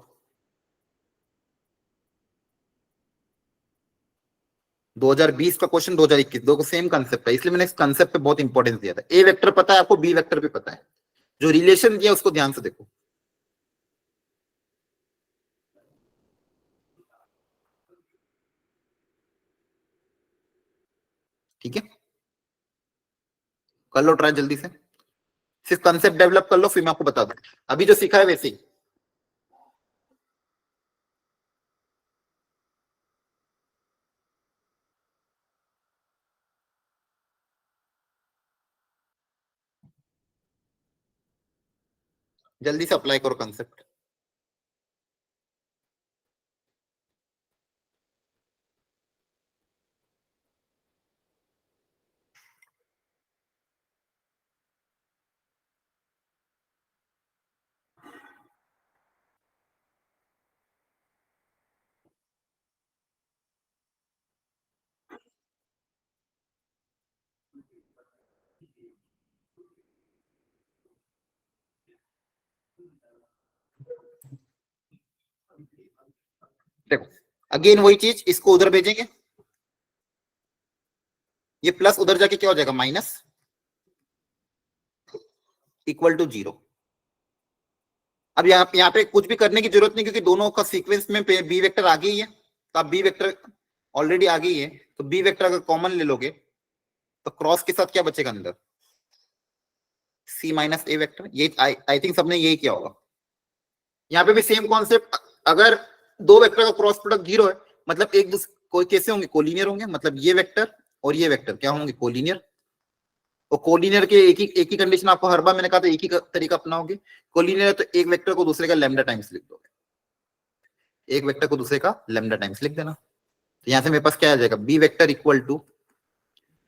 2020 का क्वेश्चन 2021, दो को सेम कंसेप्ट है, इसलिए मैंने इस कंसेप्ट पे बहुत इंपॉर्टेंस दिया था। ए वेक्टर पता है आपको, बी वेक्टर भी पता है, जो रिलेशन दिया उसको ध्यान से देखो। ठीक है, कर लो ट्राई जल्दी से, सिर्फ कंसेप्ट डेवलप कर लो, फिर मैं आपको बता दूं। अभी जो सीखा है वैसे ही। जल्दी से अप्लाई करो कंसेप्ट। देखो अगेन वही चीज, इसको उधर भेजेंगे, ये प्लस उधर जाके क्या हो जाएगा माइनस, इक्वल टू 0। अब यहाँ पे कुछ भी करने की जरूरत नहीं, क्योंकि दोनों का सीक्वेंस में बी वेक्टर आ गई है, तो अब बी वेक्टर ऑलरेडी आ गई है, तो बी वेक्टर अगर कॉमन ले लोगे तो क्रॉस के साथ क्या बचेगा अंदर, सी माइनस ए वेक्टर। ये आई थिंक सबने यही किया होगा। यहाँ पे भी सेम कॉन्सेप्ट, अगर दो वेक्टर का क्रॉस प्रोडक्ट 0 है, मतलब एक दूसरे कोई कैसे होंगे, कोलिनियर होंगे, मतलब ये वेक्टर और ये वेक्टर क्या होंगे, कोलिनियर। और कोलिनियर के एक ही कंडीशन आपको हर बार मैंने कहा था, एक ही तरीका अपनाओगे। कोलिनियर है तो एक वेक्टर को दूसरे का लैम्डा टाइम्स लिख दोगे, एक वेक्टर को दूसरे का लैम्डा टाइम्स लिख देना। तो यहां से मेरे पास क्या आ जाएगा, B vector equal to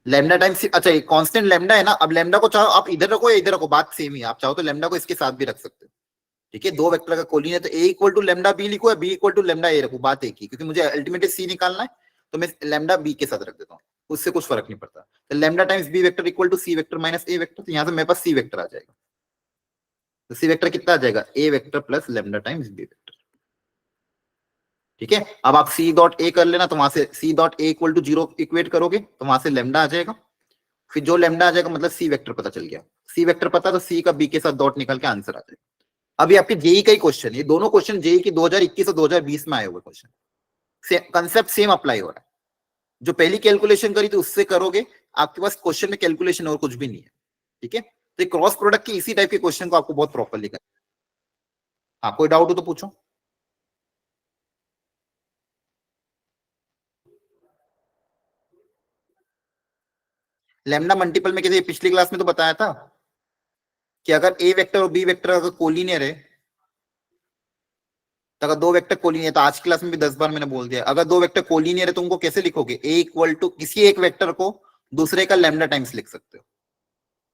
lambda times, अच्छा ये कांस्टेंट लैम्डा है ना, अब लैम्डा को चाहो आप इधर रखो या इधर रखो, बात सेम ही है। आप चाहो तो लैम्डा को इसके साथ भी रख सकते हो, ठीक है। दो वेक्टर का कोलिनियर, तो ए इक्वल टू लैम्डा बी लिखो या बी इक्वल टू लैम्डा ए रखो, बात एक ही, क्योंकि मुझे अल्टीमेटली सी निकालना है, तो मैं लैम्डा बी के साथ रख देता हूँ, उससे कुछ फर्क नहीं पड़ता। तो lambda times B vector equal to C vector minus A vector, तो यहाँ से मेरे पास सी वेक्टर आ जाएगा। तो सी वेक्टर कितना आ जाएगा, ए vector plus lambda times B vector, ठीक है। अब आप सी डॉट ए कर लेना, तो वहां से C dot A equal to 0 equate करोगे, तो वहां से लैम्डा आ जाएगा। फिर जो लैम्डा आ जाएगा मतलब सी वेक्टर पता चल गया, सी वेक्टर पता, तो सी का बी के साथ डॉट निकल के आंसर आ जाएगा। अभी आपके जेई का ही क्वेश्चन, ये दोनों क्वेश्चन जेई की 2021 और 2020 में आए हुए क्वेश्चन, कंसेप्ट सेम अप्लाई हो रहा है। जो पहली कैलकुलेशन करी थी उससे करोगे, आपके पास क्वेश्चन में कैलकुलेशन और कुछ भी नहीं है, ठीक है। तो क्रॉस प्रोडक्ट के इसी टाइप के क्वेश्चन को आपको बहुत प्रॉपरली करना है। हाँ कोई डाउट हो तो पूछो। लैम्डा मल्टीपल में कैसे, पिछली क्लास में तो बताया था कि अगर ए वेक्टर और बी वेक्टर अगर कोलिनियर है, तो अगर दो वेक्टर कोलिनियर, तो आज की क्लास में भी 10 बार मैंने बोल दिया, अगर दो वेक्टर कोलिनियर है तो उनको कैसे लिखोगे, ए इक्वल टू किसी एक वेक्टर को दूसरे का लैम्डा टाइम्स लिख सकते हो,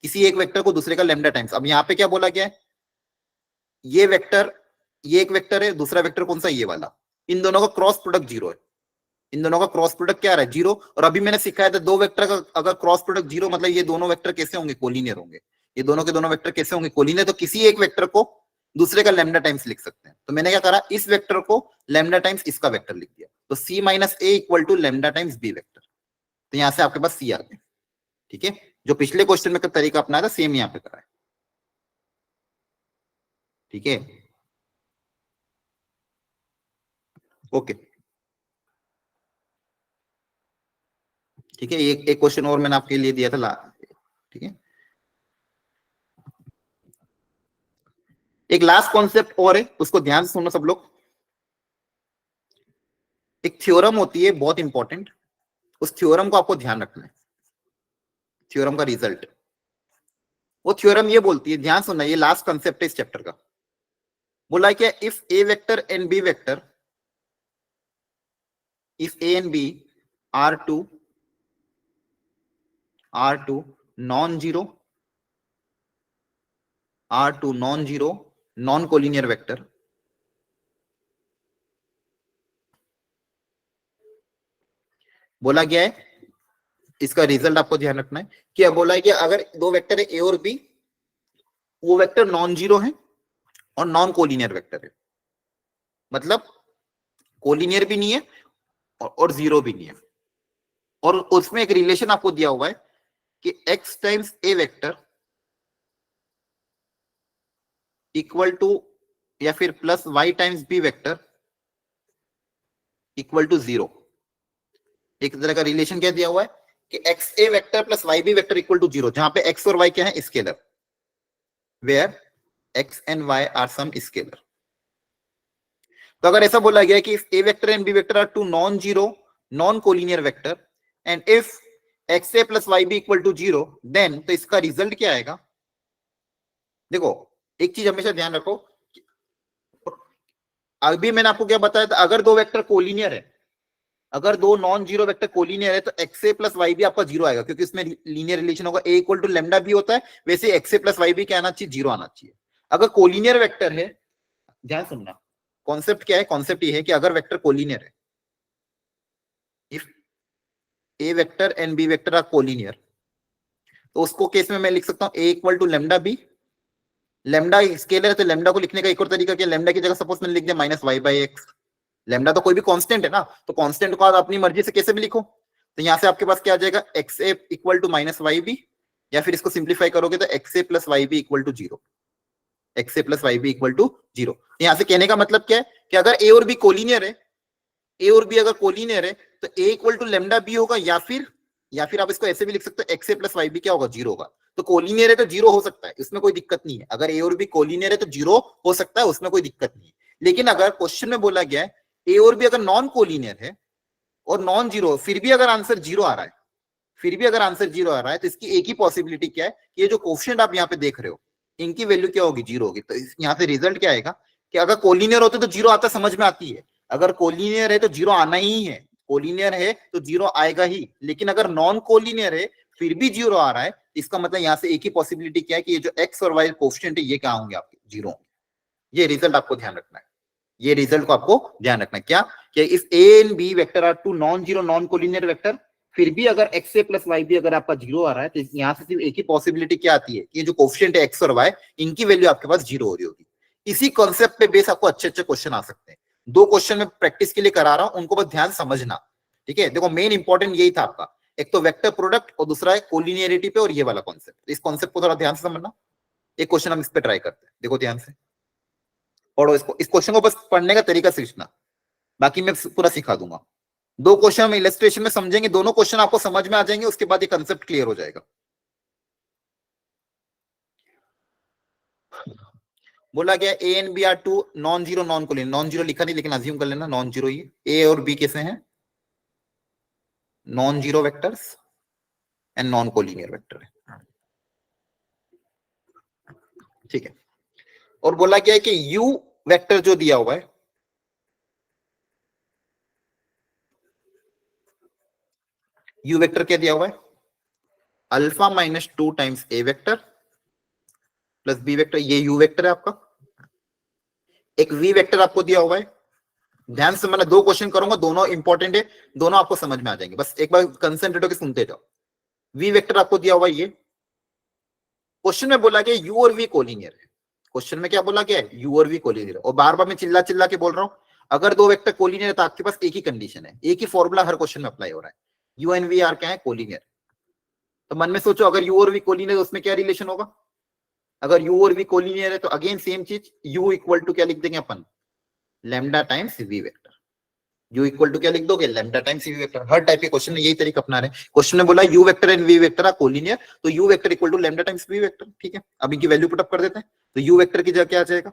किसी एक वेक्टर को दूसरे का लैम्डा टाइम्स। अब यहाँ पे क्या बोला गया है, ये वेक्टर, ये एक वेक्टर है, दूसरा वेक्टर कौन सा, ये वाला, इन दोनों का क्रॉस प्रोडक्ट 0 है, इन दोनों का क्रॉस प्रोडक्ट क्या आ रहा है, 0। और अभी मैंने सिखाया था दो वेक्टर का अगर क्रॉस प्रोडक्ट 0, मतलब ये दोनों वेक्टर कैसे होंगे, कोलिनियर होंगे, ये दोनों के दोनों वेक्टर कैसे होंगे, कोलिनियर। तो किसी एक वेक्टर को दूसरे का लैम्डा टाइम्स लिख सकते हैं, तो मैंने क्या करा, इस वेक्टर को लैम्डा टाइम्स इसका वेक्टर लिख दिया, तो c minus a equal to lambda times B vector. तो यहां से आपके पास सी आ गया, ठीक है। जो पिछले क्वेश्चन में का तरीका अपनाया था सेम यहाँ पे करा है, ठीक है, ओके, ठीक है। एक क्वेश्चन और मैंने आपके लिए दिया था, ठीक है। एक लास्ट कॉन्सेप्ट और है, उसको ध्यान से सुनो सब लोग। एक थ्योरम होती है बहुत इंपॉर्टेंट, उस थ्योरम को आपको ध्यान रखना है, थ्योरम का रिजल्ट। वो थ्योरम ये बोलती है, ध्यान सुनना, ये लास्ट कंसेप्ट है इस चैप्टर का। बोला है क्या, if A vector and B vector, if A and B are two non zero, non zero non collinear vector, बोला गया है, इसका रिजल्ट आपको ध्यान रखना है। क्या बोला है कि अगर दो वेक्टर है ए और बी, वो वेक्टर नॉन जीरो है और नॉन कोलिनियर वेक्टर है, मतलब कोलिनियर भी नहीं है और जीरो भी नहीं है, और उसमें एक रिलेशन आपको दिया हुआ है कि x times A vector equal to या फिर plus y times B vector equal to 0। एक तरह का रिलेशन क्या दिया हुआ है कि X A vector plus Y B vector equal to 0, जहां पे x और y क्या है, scalar, where x and y are some scalar. तो अगर ऐसा बोला गया कि if A vector and B vector are two non zero non collinear vector and if X A plus Y B equal to 0, then तो इसका रिजल्ट क्या आएगा। देखो एक चीज हमेशा ध्यान रखो, अभी मैंने आपको क्या बताया था, अगर दो वेक्टर कोलिनियर है, अगर दो नॉन जीरो वेक्टर कोलिनियर है, तो X A plus Y B आपका 0 आएगा, क्योंकि इसमें लीनियर रिलेशन होगा, ए इक्वल टू लेमडा भी होता है, वैसे x A plus Y B क्या आना चाहिए, 0 आना चाहिए। अगर कोलिनियर वेक्टर है, ध्यान सुनना, कॉन्सेप्ट क्या है, कॉन्सेप्ट ये है कि अगर वेक्टर कोलिनियर है, if A vector and B vector are collinear, तो उसको केस में मैं लिख सकता हूं a equal to lambda b lambda scalar है तो लेमडा को लिखने का एक और तरीका क्या, लेमडा की जगह सपोज मैंने लिख दिया minus Y by X. Lambda तो कोई भी कांस्टेंट है ना, तो कांस्टेंट को आप अपनी मर्जी से कैसे भी लिखो। तो यहाँ से आपके पास क्या आ जाएगा, X A equal to minus Y B, या फिर इसको सिंप्लीफाई करोगे तो X A plus Y B equal to zero, X A plus Y B equal to zero. यहाँ से कहने का मतलब क्या है कि अगर ए और बी कोलिनियर है, ए और बी अगर कोलिनियर है तो ए इक्वल टू लेमडा बी होगा, या फिर आप इसको ऐसे भी लिख सकते हो x A plus Y B क्या होगा, जीरो होगा। तो कोलिनियर है तो जीरो हो सकता है, इसमें कोई दिक्कत नहीं है। अगर ए और बी कोलिनियर है तो जीरो हो सकता है, उसमें कोई दिक्कत नहीं है। लेकिन अगर क्वेश्चन में बोला गया है ए और बी अगर नॉन कोलिनियर है और नॉन जीरो, फिर भी अगर आंसर जीरो आ रहा है, फिर भी अगर आंसर जीरो आ रहा है, तो इसकी एक ही पॉसिबिलिटी क्या है कि ये जो कोफिशिएंट आप यहाँ पे देख रहे हो इनकी वैल्यू क्या होगी, जीरो होगी। तो यहाँ से रिजल्ट क्या आएगा कि अगर कोलिनियर होते तो जीरो आता, समझ में आती है। अगर कोलिनियर है तो जीरो आना ही है, कोलिनियर है तो जीरो आएगा ही। लेकिन अगर नॉन कोलिनियर है फिर भी जीरो आ रहा है, इसका मतलब यहाँ से एक ही पॉसिबिलिटी क्या है कि ये जो एक्स और वाई कोफिशिएंट है ये क्या होंगे आपके, जीरो होंगे। ये रिजल्ट आपको ध्यान रखना है, ये रिजल्ट को आपको ध्यान रखना है। क्या कि इस A and B vector are two non zero non collinear vector, फिर भी अगर X A plus Y B अगर आपका जीरो आ रहा है, तो यहाँ से सिर्फ एक ही पॉसिबिलिटी क्या आती है कि ये जो कोफिशिएंट है एक्स और वाई, इनकी वैल्यू आपके पास जीरो हो रही होगी। इसी कॉन्सेप्ट पे बेस आपको अच्छे अच्छे क्वेश्चन आ सकते हैं। दो क्वेश्चन में प्रैक्टिस के लिए करा रहा हूं, उनको बस ध्यान समझना, ठीक है। देखो मेन इंपॉर्टेंट यही था आपका, एक तो वेक्टर प्रोडक्ट और दूसरा है कोलिनियरिटी पे, और ये वाला कॉन्सेप्ट। इस कॉन्सेप्ट को थोड़ा ध्यान से समझना। एक क्वेश्चन हम इस पे ट्राई करते हैं, देखो ध्यान से पढ़ो इसको, इस क्वेश्चन को बस पढ़ने का तरीका सीखना, बाकी मैं पूरा सिखा दूंगा। दो क्वेश्चन हम इलस्ट्रेशन में समझेंगे, दोनों क्वेश्चन आपको समझ में आ जाएंगे, उसके बाद ये कंसेप्ट क्लियर हो जाएगा। बोला गया A and B are two non zero non collinear, non zero लिखा नहीं लेकिन अज्यूम कर लेना नॉन जीरो ही। ए और बी कैसे हैं, non zero vectors and non collinear vector है, ठीक है। और बोला गया है कि यू वेक्टर जो दिया हुआ है, यू वेक्टर क्या दिया हुआ है, alpha minus two times A vector plus B vector, ये यू वेक्टर है आपका। एक वी वेक्टर आपको दिया हुआ है, ध्यान से मैं दो क्वेश्चन करूंगा, दोनों इंपॉर्टेंट है, दोनों आपको समझ में आ जाएंगे, बस एक बार कंसंट्रेट होकर सुनते जाओ। वी वेक्टर आपको दिया हुआ है, ये क्वेश्चन में बोला गया यू और वी कोलिनियर है। क्वेश्चन में क्या बोला गया है, यू और वी कोलिनियर। और बार बार मैं चिल्ला चिल्ला के बोल रहा हूं, अगर दो वेक्टर कोलिनियर है तो आपके पास एक ही कंडीशन है, एक ही फॉर्मूला हर क्वेश्चन में अप्लाई हो रहा है, यू एंड वी आर क्या है, कोलिनियर। तो मन में सोचो अगर यू और वी कोलिनियर है उसमें क्या रिलेशन होगा। अगर यू और वी कोलिनियर है तो अगेन सेम चीज, यू इक्वल टू क्या लिख देंगे अपन, lambda times v vector. U equal to क्या लिख दोगे, लैम्डा टाइम्स वी वेक्टर। हर टाइप के क्वेश्चन में यही तरीका अपना रहे हैं। क्वेश्चन में बोला u vector and v vector are collinear, तो u vector equal to lambda times v vector, ठीक है। अब इनकी वैल्यू पुट अप कर देते हैं। तो यू वेक्टर की जगह क्या आ जाएगा,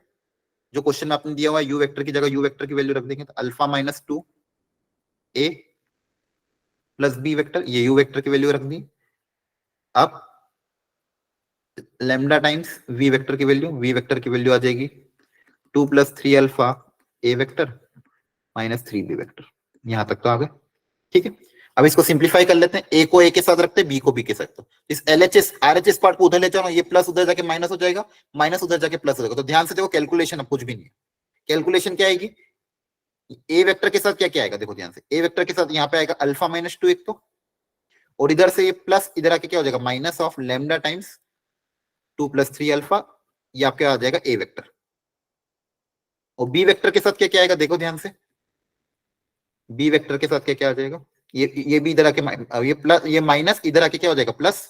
जो क्वेश्चन में आपने दिया हुआ है यू वेक्टर की जगह यू वेक्टर की वैल्यू रख देंगे, तो अल्फा माइनस टू ए प्लस बी वेक्टर, ये यू वेक्टर की वैल्यू रख दी। अब लैम्डा टाइम्स वी वेक्टर की वैल्यू, वी वेक्टर की वैल्यू आ जाएगी two plus three alpha a vector minus three b vector. यहां तक तो आ गए, ठीक है। अब इसको सिंप्लीफाई कर लेते हैं, ए को ए के साथ रखते हैं, बी को बी के साथ। इस एलएचएस आरएचएस पार्ट को उधर ले जाओ, ये प्लस उधर जाके माइनस हो जाएगा, माइनस उधर जाके प्लस हो जाएगा। तो ध्यान से देखो कैलकुलेशन, अब कुछ भी नहीं, कैलकुलेशन क्या आएगी, ए वेक्टर के साथ क्या क्या आएगा, देखो ध्यान से, ए वेक्टर के साथ यहाँ पे आएगा अल्फा माइनस टू एक तो, और इधर से ये प्लस इधर आके क्या हो जाएगा, minus of lambda times to plus three alpha, ये आपका आ जाएगा ए वेक्टर। और बी वेक्टर के साथ क्या क्या आएगा, देखो ध्यान से, बी वेक्टर के साथ क्या क्या आ जाएगा, ये भी इधर आके ये प्लस, ये माइनस इधर आके क्या हो जाएगा प्लस।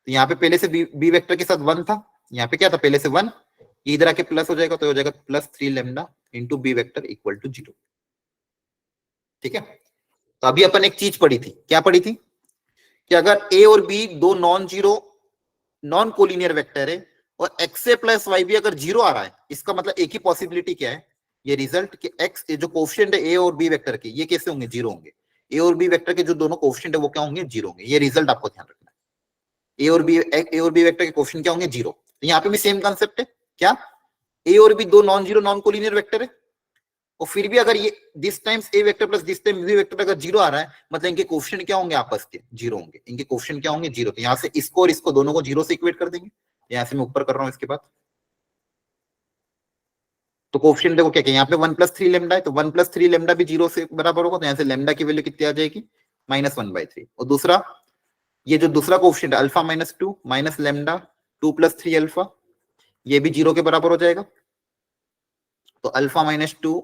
तो यहाँ पे पहले से बी वेक्टर के साथ वन था, यहाँ पे क्या था पहले से वन, ये इधर आके प्लस हो जाएगा, तो हो जाएगा plus three lambda into B vector equal to zero, ठीक है। तो अभी अपन एक चीज पढ़ी थी, क्या पढ़ी थी कि अगर ए और बी दो non zero non collinear vector है और x A plus Y B अगर जीरो आ रहा है, इसका मतलब एक ही पॉसिबिलिटी क्या है, ये रिजल्ट कि एक्स जो कोफिशिएंट है ए और बी वेक्टर के, ये कैसे होंगे, जीरो होंगे। ए और बी वेक्टर के जो दोनों कोफिशिएंट है वो क्या होंगे, जीरो होंगे। ये रिजल्ट आपको ध्यान रखना है, ए और बी वेक्टर के कोफिशिएंट क्या होंगे, जीरो। तो यहाँ पे भी सेम कंसेप्ट है, क्या ए और बी दो non zero non collinear vector है, और फिर भी अगर ये this times A vector plus this times B vector अगर जीरो आ रहा है, मतलब इनके कोफिशिएंट क्या होंगे, आपस के जीरो होंगे, इनके कोफिशिएंट क्या होंगे, जीरो। तो यहाँ से इसको और इसको दोनों को जीरो से इक्वेट कर देंगे, यहाँ से मैं ऊपर कर रहा हूँ इसके बाद। तो कोफिशिएंट देखो क्या क्या, यहाँ पे वन प्लस थ्री लेमडा है, तो वन प्लस थ्री लेमडा भी जीरो से बराबर होगा, तो यहाँ से लेमडा की वैल्यू कितनी आ जाएगी, माइनस वन बाई थ्री। और दूसरा, ये जो दूसरा कोफिशिएंट है alpha minus two minus lambda two plus three alpha, ये भी 0 के बराबर हो जाएगा। तो अल्फा माइनस 2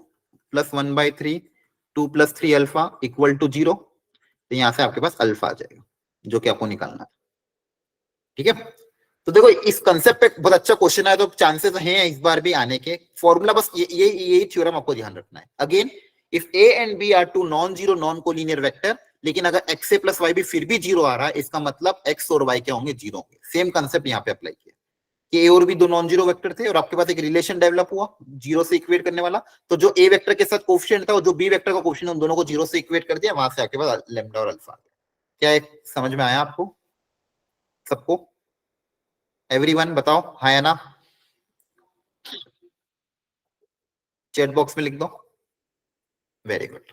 प्लस 1/3 2 प्लस 3 अल्फा इक्वल टू 0। तो यहां से आपके पास अल्फा आ जाएगा जो कि आपको निकालना है। ठीक है, तो देखो इस कंसेप्ट पे बहुत अच्छा क्वेश्चन आया, तो चांसेस हैं इस बार भी आने के। फॉर्मूला बस ये थ्योरम आपको ध्यान रखना है। Again if A and B are two non zero non collinear vector, लेकिन अगर एक्स ए प्लस वाई भी फिर भी 0 आ रहा है, इसका मतलब एक्स और वाई क्या होंगे, 0 होंगे। सेम कंसेप्ट यहाँ पे अप्लाई किया कि ए और बी दो नॉन जीरो वेक्टर थे और आपके पास एक रिलेशन डेवलप हुआ 0 से इक्वेट करने वाला। तो जो ए वेक्टर के साथ कोफिशिएंट था और जो बी वेक्टर का कोफिशिएंट, उन दोनों को 0 से इक्वेट कर दिया, वहां से आपके पास लैम्डा और अल्फा। क्या एक समझ में आया आपको सबको? एवरीवन बताओ हाँ या ना, चैट बॉक्स में लिख दो। Very good.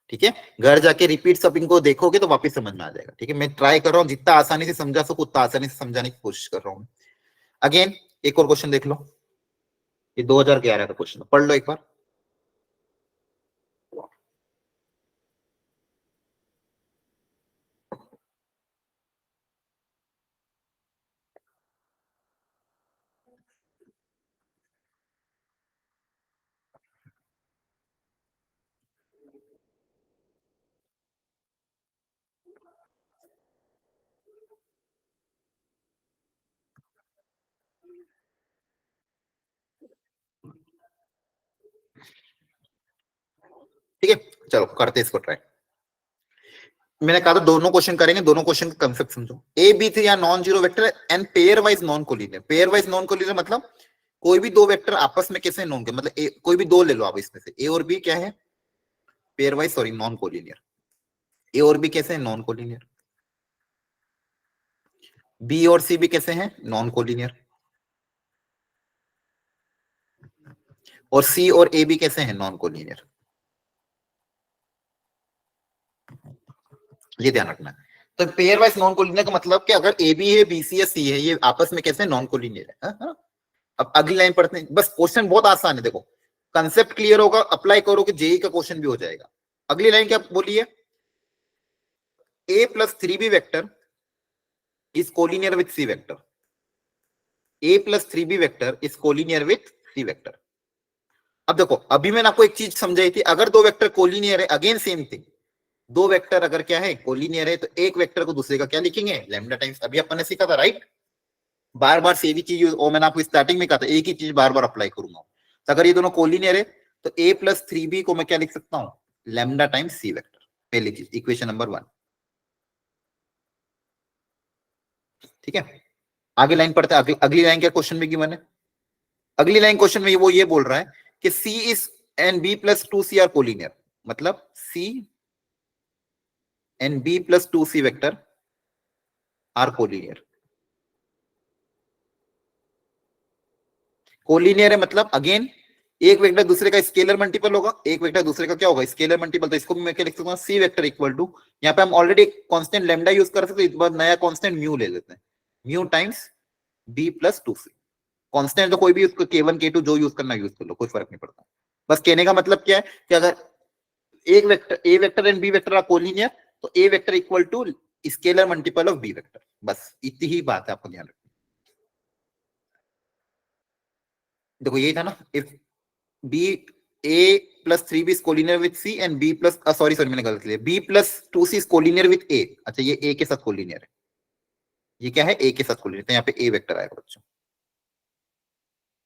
ठीक है, घर जाके रिपीट सब इनको देखोगे तो वापस समझ में आ जाएगा। ठीक है, मैं ट्राई कर रहा हूँ जितना आसानी से समझा सकूं उतना आसानी से समझाने की कोशिश कर रहा हूँ। अगेन एक और क्वेश्चन देख लो, ये 2011 का क्वेश्चन, पढ़ लो एक बार। ठीक है, चलो करते इसको ट्राई। मैंने कहा था दोनों क्वेश्चन करेंगे, दोनों क्वेश्चन का कंसेप्ट समझो। ए बी थ्री या non zero vector and pair wise non collinear. Pair wise non collinear मतलब कोई भी दो वेक्टर आपस में कैसे नॉन के, मतलब कोई भी दो ले लो आप इसमें से, ए और बी क्या है pairwise, sorry non collinear. A और बी कैसे है नॉन कोलिनियर, बी और सी भी कैसे हैं नॉन कोलिनियर, और सी और ए भी कैसे हैं नॉन कोलिनियर। ये ध्यान रखना है। तो पेयर वाइज नॉन कोलिनियर का मतलब कि अगर ए बी है बी सी है सी है, ये आपस में कैसे नॉन कोलिनियर है। हाँ? अब अगली लाइन पढ़ते हैं, बस क्वेश्चन बहुत आसान है। देखो कंसेप्ट क्लियर होगा, अप्लाई करोगे जेई का क्वेश्चन भी हो जाएगा। अगली लाइन क्या बोलिए, a plus three b vector is collinear with c vector. A plus three b vector is collinear with c vector. अब देखो अभी मैंने आपको एक चीज समझाई थी, अगर दो वेक्टर कोलिनियर है, अगेन सेम थिंग, दो वेक्टर अगर क्या है कोलिनियर है, तो एक वेक्टर को दूसरे का क्या लिखेंगे लैम्डा टाइम्स। अभी अपन ने सीखा था राइट, बार बार सेम ही चीज, और मैंने आपको स्टार्टिंग में कहा था एक ही चीज बार बार अप्लाई करूंगा। तो अगर ये दोनों कोलिनियर है तो ए प्लस थ्री बी को मैं क्या लिख सकता हूँ लैम्डा टाइम्स सी वेक्टर। पहली चीज इक्वेशन नंबर 1। ठीक है, आगे लाइन पढ़ते हैं। अगली लाइन क्या क्वेश्चन में गिवन है, अगली लाइन क्वेश्चन में वो ये बोल रहा है कि c is and b plus two c are collinear. मतलब c and b plus two C vector are collinear. Collinear है मतलब अगेन एक वेक्टर दूसरे का स्केलर मल्टीपल होगा, एक वेक्टर दूसरे का क्या होगा स्केलर मल्टीपल। तो इसको भी मैं क्या लिख सकता हूँ सी वेक्टर इक्वल टू, यहाँ पे हम ऑलरेडी कांस्टेंट लैम्डा यूज कर सकते हैं, इस बार नया कांस्टेंट म्यू ले लेते हैं, mu times b plus two c. Constant तो कोई भी उसको K1 K2 जो यूज करना यूज कर लो, कोई फर्क नहीं पड़ता। बस कहने का मतलब क्या है कि अगर एक vector A vector and B vector are collinear, तो ए vector equal to scalar multiple of B vector. बस इतनी ही बात है, आपको ध्यान रखना। देखो यही था ना, if b a plus three b is collinear with c and b plus, sorry sorry मैंने गलत लिया, b plus two c is collinear with a. अच्छा ये ए के साथ कोलिनियर है, ये क्या है ए के साथ कोलिनियर, तो यहाँ पे ए वेक्टर आएगा बच्चों।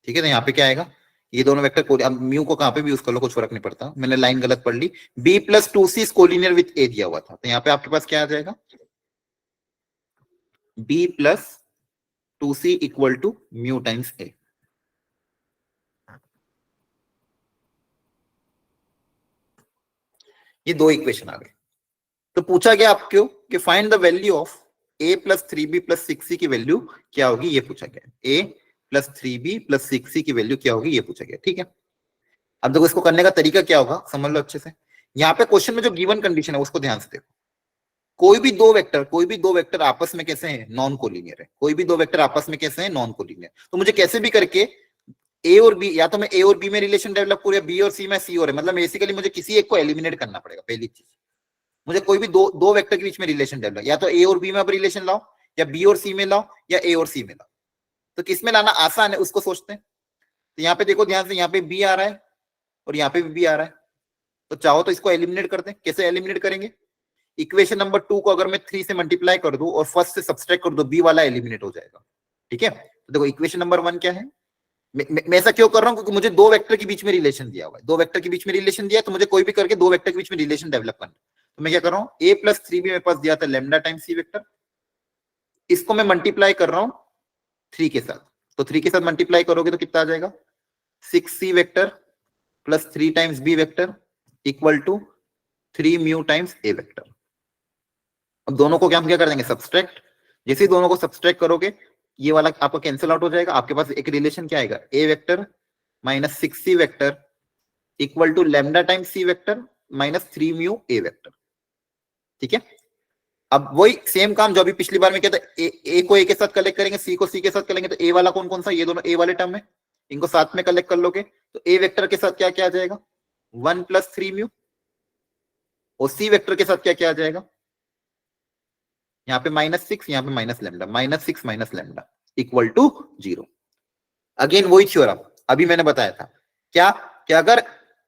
ठीक है, तो यहाँ पे क्या आएगा ये दोनों वेक्टर को, अब म्यू को कहां पे भी यूज कर लो कुछ फर्क नहीं पड़ता, मैंने लाइन गलत पढ़ ली। B plus two c is collinear with a दिया हुआ था, तो यहाँ पे आपके पास क्या आ जाएगा b plus two c equal to mu times a. ये दो इक्वेशन आ गए। तो पूछा गया आपको कि find the value of a plus three b plus six c की वैल्यू क्या होगी, ये पूछा गया। A plus three b plus six c की वैल्यू क्या होगी, ये पूछा गया। ठीक है, अब देखो इसको करने का तरीका क्या होगा समझ लो अच्छे से। यहाँ पे क्वेश्चन में जो गिवन कंडीशन है उसको ध्यान से देखो। कोई भी दो वेक्टर आपस में कैसे हैं नॉन कोलिनियर है, कोई भी दो वेक्टर आपस में कैसे हैं नॉन कोलिनियर। तो मुझे कैसे भी करके ए और बी, या तो मैं ए और बी में रिलेशन डेवलप करूं, या बी और सी में सी और है, मतलब बेसिकली मुझे किसी एक को एलिमिनेट करना पड़ेगा। पहली चीज मुझे कोई भी दो दो वेक्टर के बीच में रिलेशन डेवलप, या तो ए और बी में अब रिलेशन लाओ, या बी और सी में लाओ, या ए और सी में लाओ। तो किसमें लाना आसान है उसको सोचते हैं। तो यहाँ पे देखो ध्यान से, यहाँ पे बी आ रहा है और यहाँ पे भी बी आ रहा है, तो चाहो तो इसको एलिमिनेट कर दें। कैसे एलिमिनेट करेंगे? इक्वेशन नंबर 2 को अगर मैं 3 से मल्टीप्लाई कर दूं और फर्स्ट से सब्सट्रैक्ट कर दूं, बी वाला एलिमिनेट हो जाएगा। ठीक है, तो देखो इक्वेशन नंबर 1 क्या है, मैं ऐसा क्यों कर रहा हूं, क्योंकि मुझे दो वेक्टर के बीच में रिलेशन दिया हुआ है, दो वेक्टर के बीच में रिलेशन दिया है, तो मुझे कोई भी करके दो वेक्टर के बीच में रिलेशन डेवलप करना। तो मैं क्या कर रहा हूं, a प्लस 3b मेरे पास दिया था लैम्डा टाइम सी वेक्टर, इसको मैं मल्टीप्लाई कर रहा हूं 3 के साथ। तो 3 के साथ मल्टीप्लाई करोगे तो कितना आ जाएगा, 6c vector plus 3 times b vector equal to 3 mu times a vector. अब दोनों को क्या हम क्या कर देंगे, सब्सट्रैक्ट। जैसे ही दोनों को सब्सट्रैक्ट करोगे ये वाला आपका कैंसिल आउट हो जाएगा, आपके पास एक रिलेशन क्या आएगा, a vector minus 6c vector equal to lambda time c vector minus 3 mu a vector. ठीक है, अब वही सेम काम जो अभी पिछली बार में किया था, ए को ए के साथ कलेक्ट करेंगे, सी को सी के साथ करेंगे, तो ए वाला कौन कौन सा, ये दोनों ए वाले टर्म है, इनको साथ में कलेक्ट कर लोगे तो ए वेक्टर के साथ क्या क्या आ जाएगा, 1 प्लस 3 म्यू, और सी वेक्टर के साथ क्या क्या आ जाएगा, यहाँ पे -6, यहाँ पे minus lambda, -6 minus lambda equal to 0। Again वही थ्योरम अभी मैंने बताया था, क्या क्या अगर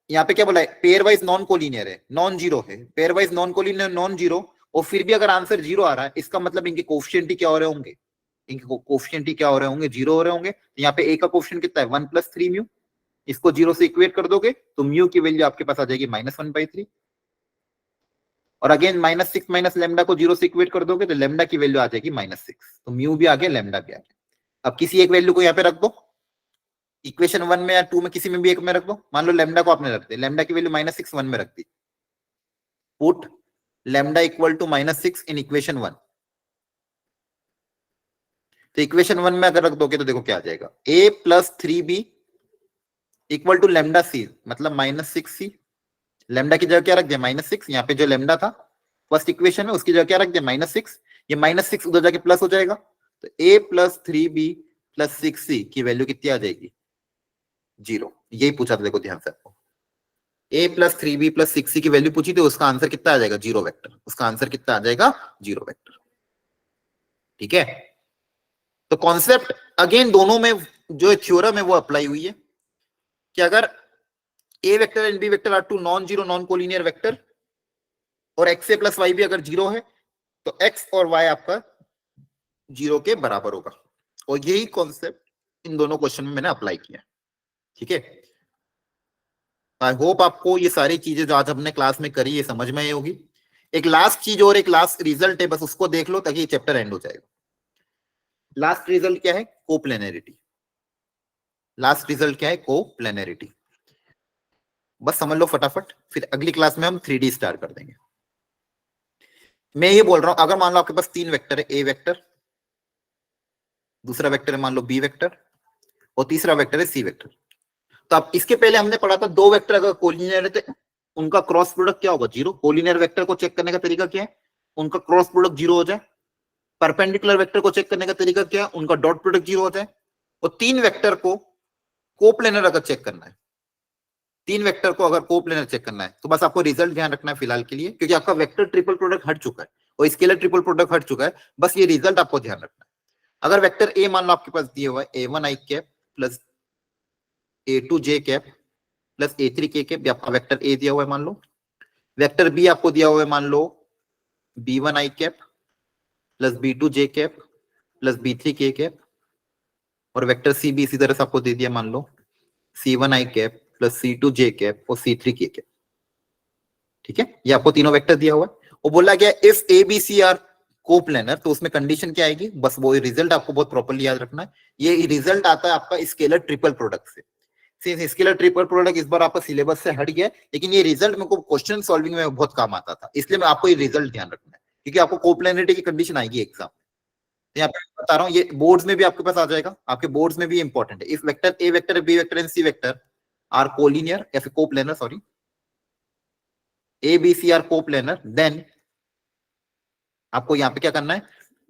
यहाँ पे क्या बोला है, पेयर वाइज नॉन कोलिनियर है, नॉन जीरो है, pair wise non collinear non zero, और फिर भी अगर आंसर 0 आ रहा है, इसका मतलब इनके कोफिशिएंट ही क्या हो रहे होंगे, इनके कोफिशिएंट ही क्या हो रहे होंगे, 0 हो रहे होंगे। तो यहाँ पे ए का कोफिशिएंट कितना है, 1 प्लस 3 म्यू, इसको 0 से इक्वेट कर दोगे तो म्यू की वैल्यू आपके पास आ जाएगी -1/3, और अगेन -6 माइनस लेमडा को 0 से इक्वेट कर दोगे तो लेमडा की वैल्यू आ जाएगी -6, तो म्यू भी आ गया, लेमडा भी आ गया। अब किसी एक वैल्यू को यहाँ पे रख दो, इक्वेशन 1 में या 2 में किसी में भी एक में रख दो, मान लो लेमडा को आपने रख दिया, लेमडा की वैल्यू -6 1 में रख दी, put lambda equal to -6 in equation 1। तो इक्वेशन 1 में अगर रख दोगे तो देखो क्या आ जाएगा, a plus 3b equal to lambda c, मतलब -6c, लेमडा की जगह क्या रख दिया, -6, यहाँ पे जो लेमडा था फर्स्ट इक्वेशन में उसकी जगह क्या रख दिया, -6, ये -6 उधर जाके प्लस हो जाएगा, तो a plus 3b plus 6c की वैल्यू कितनी आ जाएगी, 0। यही पूछा था देखो ध्यान से आपको, a plus 3b plus 6c की वैल्यू पूछी थी, उसका आंसर कितना आ जाएगा, 0 वेक्टर, उसका आंसर कितना आ जाएगा, 0 वेक्टर। ठीक है, तो कॉन्सेप्ट अगेन दोनों में जो थ्योरम है वो अप्लाई हुई है कि अगर a vector and b vector are two non zero non collinear vector और x a प्लस वाई भी अगर 0 है तो x और y आपका 0 के बराबर होगा, और यही कॉन्सेप्ट इन दोनों क्वेश्चन में मैंने अप्लाई किया। ठीक है, आई होप आपको ये सारी चीजें जो आज हमने क्लास में करी ये समझ में आई होगी। एक लास्ट चीज और एक लास्ट रिजल्ट है, बस उसको देख लो ताकि ये चैप्टर एंड हो जाएगा। लास्ट रिजल्ट क्या है, कोप्लेनरिटी। लास्ट रिजल्ट क्या है, कोप्लेनरिटी, बस समझ लो फटाफट, फिर अगली क्लास में हम 3D स्टार्ट कर देंगे। मैं ये बोल रहा हूं, अगर मान लो आपके पास 3 वेक्टर है, ए वेक्टर, दूसरा वेक्टर है मान लो बी वेक्टर, और तीसरा वेक्टर है सी वेक्टर। तो अब इसके पहले हमने पढ़ा था दो वेक्टर अगर कोलिनियर है तो उनका क्रॉस प्रोडक्ट क्या होगा, 0। कोलिनियर वेक्टर को चेक करने का तरीका क्या है, उनका क्रॉस प्रोडक्ट 0 हो जाए। परपेंडिकुलर वेक्टर को चेक करने का तरीका क्या है, उनका डॉट प्रोडक्ट 0 हो जाए। और 3 वेक्टर को कोप्लेनर अगर चेक करना है, 3 वेक्टर को अगर कोप्लेनर चेक करना है तो बस आपको रिजल्ट ध्यान रखना है फिलहाल के लिए, क्योंकि आपका वेक्टर ट्रिपल प्रोडक्ट हट चुका है और स्केलर ट्रिपल प्रोडक्ट हट चुका है, बस ये रिजल्ट आपको ध्यान रखना है। अगर वेक्टर ए मान लो आपके पास दिया हुआ है a1 i cap plus a2 j cap plus a3 k cap, आपका वेक्टर ए दिया हुआ है मान लो। वेक्टर बी आपको दिया हुआ है मान लो b1 i cap plus b2 j cap plus b3 k cap, और वेक्टर सी भी इसी तरह से आपको दे दिया मान लो c1 i cap plus c2 j cap और c3 k कैप। ठीक है, ये आपको तीनों वेक्टर दिया हुआ है और बोला गया if A B C are coplanar, तो उसमें कंडीशन क्या आएगी, बस वो रिजल्ट आपको बहुत प्रॉपर्ली याद रखना है। ये रिजल्ट आता है आपका स्केलर ट्रिपल प्रोडक्ट से। सिंस स्केलर ट्रिपल प्रोडक्ट इस बार आपका सिलेबस से हट गया, लेकिन ये रिजल्ट मेरे को क्वेश्चन सॉल्विंग में बहुत काम आता था, इसलिए मैं आपको ये रिजल्ट ध्यान रखना है, क्योंकि आपको कोप्लेनरिटी की कंडीशन आएगी एग्जाम में। यहाँ पे बता रहा हूँ, ये बोर्ड्स में भी आपके पास आ जाएगा, आपके बोर्ड्स में भी इंपॉर्टेंट है। If vector A vector B vector and C vector are collinear या फिर coplanar, sorry, A B C are coplanar, then आपको यहाँ पे क्या करना है,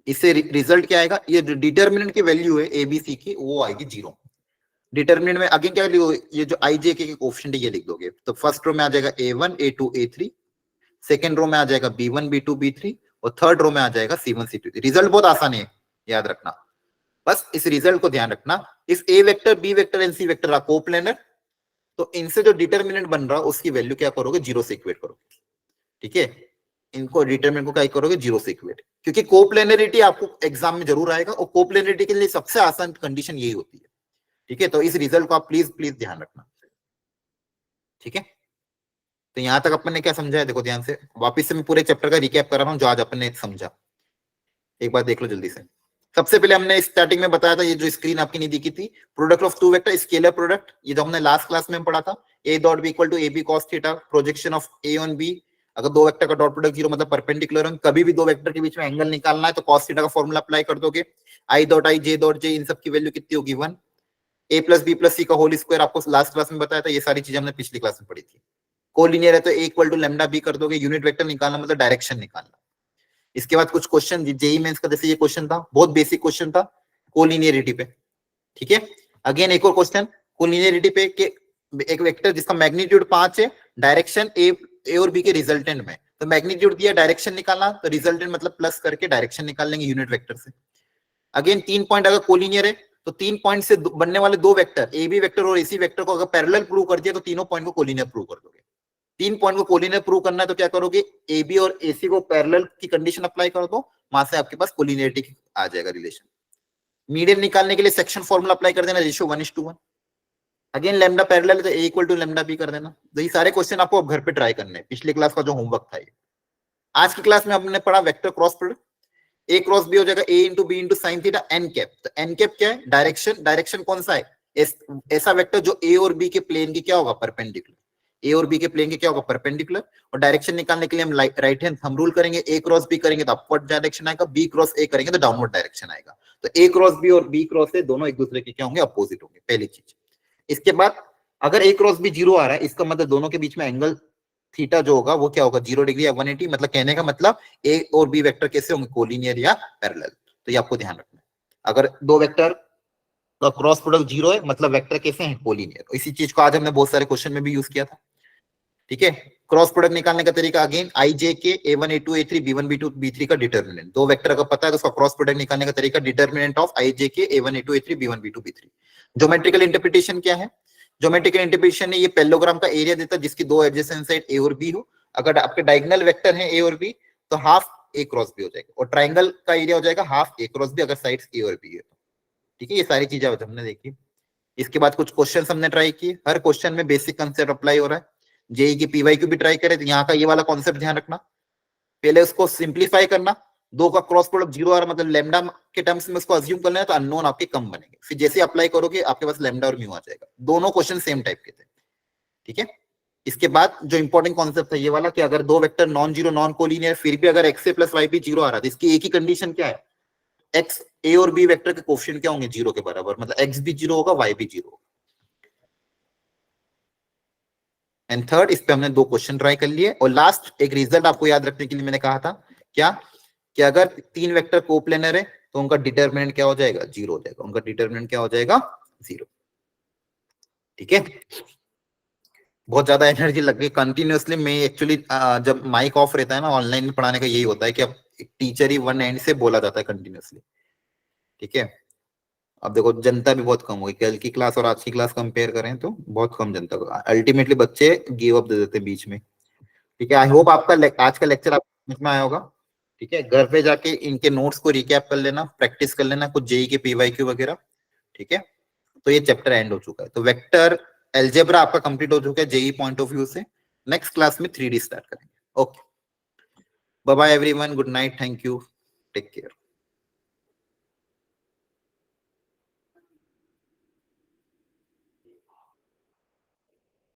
इससे रिजल्ट क्या आएगा, ये डिटर्मिनेंट की वैल्यू है एबीसी की वो आएगी 0। डिटर्मिनेंट में अगेन क्या लिखोगे, ये जो आई जे के कोएफिशिएंट है ये लिख दोगे। तो फर्स्ट रो में आ जाएगा a1 a2 a3, second row में आ जाएगा b1 b2 b3, और थर्ड रो में आ जाएगा c1 c2। रिजल्ट बहुत आसान है, याद रखना। बस इस रिजल्ट को ध्यान रखना। इस a vector, B vector and C vector are coplanar, तो इनसे जो डिटरमिनेंट बन रहा है उसकी वैल्यू क्या करोगे, जीरो से इक्वेट करोगे। ठीक है, इनको डिटरमिनेंट को क्या करोगे, जीरो से इक्वेट, क्योंकि कोप्लेनरिटी आपको एग्जाम में जरूर आएगा और कोप्लेनरिटी के लिए सबसे आसान कंडीशन यही होती है। ठीक है, तो इस रिजल्ट को आप प्लीज प्लीज ध्यान रखना। ठीक है, तो यहां तक अपन ने क्या समझा है, देखो ध्यान से, वापिस से मैं पूरे चैप्टर का रिकैप कर रहा हूं जो आज अपन ने समझा, एक बार देख लो जल्दी से। सबसे पहले हमने स्टार्टिंग में बताया था, ये जो स्क्रीन आपकी नहीं दिखी थी, product of two vector scalar product, ये जो हमने लास्ट क्लास में पढ़ा था, A dot B equal to A B cos theta, projection of A on B, अगर दो वेक्टर का डॉट प्रोडक्ट जीरो मतलब परपेंडिकुलर, कभी भी दो वेक्टर के बीच में एंगल निकालना है तो कॉस थीटा का फॉर्मूला अप्लाई कर दोगे, I dot I J dot J, इन सब की वैल्यू कितनी होगी, 1, ए प्लस बी प्लस सी का होल स्क्वायर, आपको लास्ट क्लास में बताया था, ये सारी चीजें हमने पिछली क्लास में पढ़ी थी। कोलिनियर है तो ए इक्वल टू लेमडा बी कर दोगे, यूनिट वेक्टर निकालना मतलब डायरेक्शन निकालना। इसके बाद कुछ क्वेश्चन जेई मेंस का, जैसे ये क्वेश्चन था, बहुत बेसिक क्वेश्चन था कोलिनियरिटी पे। ठीक है, अगेन एक और क्वेश्चन कोलिनियरिटी पे कि एक वेक्टर जिसका मैग्नीट्यूड 5 है, डायरेक्शन ए और बी के रिजल्टेंट में, तो मैग्नीट्यूड दिया, डायरेक्शन निकालना, तो रिजल्टेंट मतलब प्लस करके डायरेक्शन निकाल लेंगे यूनिट वेक्टर से। अगेन 3 पॉइंट अगर कोलिनियर है तो 3 पॉइंट से बनने वाले दो वेक्टर, ए बी वेक्टर और एसी वेक्टर को अगर पैरेलल प्रूव कर दिया तो तीनों पॉइंट को कोलिनियर प्रूव कर दोगे। 3 पॉइंट को कोलिनियर प्रूव करना है तो क्या करोगे, ए बी और एसी को पैरेलल की कंडीशन अप्लाई कर दो, वहां से आपके पास कोलिनियरिटी आ जाएगा रिलेशन। मीडियन निकालने के लिए सेक्शन फॉर्मूला अप्लाई कर देना, रेशियो 1:1। अगेन लेमडा पैरेलल है तो ए इक्वल टू लेमडा बी कर देना। तो ये सारे क्वेश्चन आपको अब घर पे ट्राई करने हैं, पिछले क्लास का जो होमवर्क था ये। आज की क्लास में हमने पढ़ा वेक्टर क्रॉस प्रोडक्ट, ए क्रॉस बी हो जाएगा a into b into sine theta n cap. तो एन कैप क्या है, डायरेक्शन, डायरेक्शन कौन सा है, ऐसा वेक्टर जो ए और बी के प्लेन की क्या होगा, परपेंडिकुलर, ए और बी के प्लेन के क्या होगा, परपेंडिकुलर। और डायरेक्शन निकालने के लिए हम राइट हैंड थंब रूल करेंगे, ए क्रॉस बी करेंगे तो अपवर्ड डायरेक्शन आएगा, बी क्रॉस ए करेंगे तो डाउनवर्ड डायरेक्शन आएगा। तो ए क्रॉस बी और बी क्रॉस ए दोनों एक दूसरे के क्या होंगे, अपोजिट होंगे, पहली चीज। इसके बाद अगर ए क्रॉस बी जीरो आ रहा है, इसका मतलब दोनों के बीच में एंगल थीटा जो होगा वो क्या होगा, 0 डिग्री या 180, मतलब कहने का मतलब ए और बी वेक्टर कैसे होंगे, कोलिनियर या पैरेलल। तो ये आपको ध्यान रखना है, अगर दो वेक्टर का क्रॉस प्रोडक्ट 0 है मतलब वेक्टर कैसे हैं, कोलिनियर। इसी चीज को आज हमने बहुत सारे क्वेश्चन में भी यूज किया था। ठीक है, क्रॉस प्रोडक्ट निकालने का तरीका अगेन आई जे के a1 a2 a3 b1 b2 b3 का डिटरमिनेंट, दो वेक्टर का पता है तो उसका क्रॉस प्रोडक्ट निकालने का तरीका डिटरमिनेंट ऑफ आई जे के a1 a2 a3 b1 b2 b3। Geometrical interpretation क्या है, ज्योमेट्रिकल इंटरप्रिटेशन ने ये पैरेललोग्राम का एरिया देता है जिसकी दो एडजेसेंट साइड ए और बी हो। अगर आपके डायगोनल वेक्टर हैं ए और बी तो हाफ ए क्रॉस बी हो जाएगा, और ट्राइंगल का एरिया हो जाएगा हाफ ए क्रॉस बी अगर साइड्स ए और बी है। ठीक है, ये सारी चीजें हमने देखी। इसके बाद कुछ क्वेश्चन हमने ट्राई किए, हर क्वेश्चन में बेसिक कंसेप्ट अप्लाई हो रहा है। जेई की पीवाईक्यू भी ट्राई करें तो यहाँ का ये वाला कॉन्सेप्ट ध्यान रखना, पहले उसको सिंप्लीफाई करना, दो का क्रॉस प्रोडक्ट 0 आ रहा मतलब लेमडा के टर्म्स में उसको अज्यूम कर लेना तो अननोन आपके कम बनेंगे, फिर जैसे अप्लाई करोगे आपके पास लेमडा और म्यू आ जाएगा। दोनों क्वेश्चन सेम टाइप के थे। ठीक है, इसके बाद जो इंपॉर्टेंट कॉन्सेप्ट है ये वाला कि अगर दो vector non zero non collinear फिर भी अगर X A plus Y B 0 आ रहा है, इसकी एक ही कंडीशन क्या है, एक्स ए और बी वेक्टर के कोफिशिएंट क्या होंगे, 0 के बराबर, मतलब एक्स भी 0 होगा वाई भी 0 होगा। एंड थर्ड, इस पे हमने दो क्वेश्चन ट्राई कर लिए। और लास्ट एक रिजल्ट आपको याद रखने के लिए मैंने कहा था क्या, कि अगर तीन वेक्टर कोप्लेनर है तो उनका डिटरमिनेंट क्या हो जाएगा, 0 हो जाएगा, उनका डिटरमिनेंट क्या हो जाएगा, 0। ठीक है, बहुत ज्यादा एनर्जी लग गई कंटिन्यूअसली। मैं एक्चुअली जब माइक ऑफ रहता है ना ऑनलाइन में पढ़ाने का, यही होता है कि अब टीचर ही वन एंड से बोला जाता है कंटिन्यूअसली। ठीक है, अब देखो जनता भी बहुत कम हो गई, कल की क्लास और आज की क्लास कंपेयर करें तो बहुत कम जनता को, अल्टीमेटली बच्चे गिव अप दे देते हैं बीच में। ठीक है, आई होप आपका आज का लेक्चर आपको समझ में आया होगा। ठीक है, घर पे जाके इनके नोट्स को रिकैप कर लेना, प्रैक्टिस कर लेना कुछ जेई के पीवाईक्यू वगैरह। ठीक है, तो ये चैप्टर एंड हो चुका है, तो वेक्टर एल्जेब्रा आपका कंप्लीट हो चुका है जेई पॉइंट ऑफ व्यू से। नेक्स्ट क्लास में 3D स्टार्ट करेंगे। Okay, bye bye everyone, good night, thank you, take care.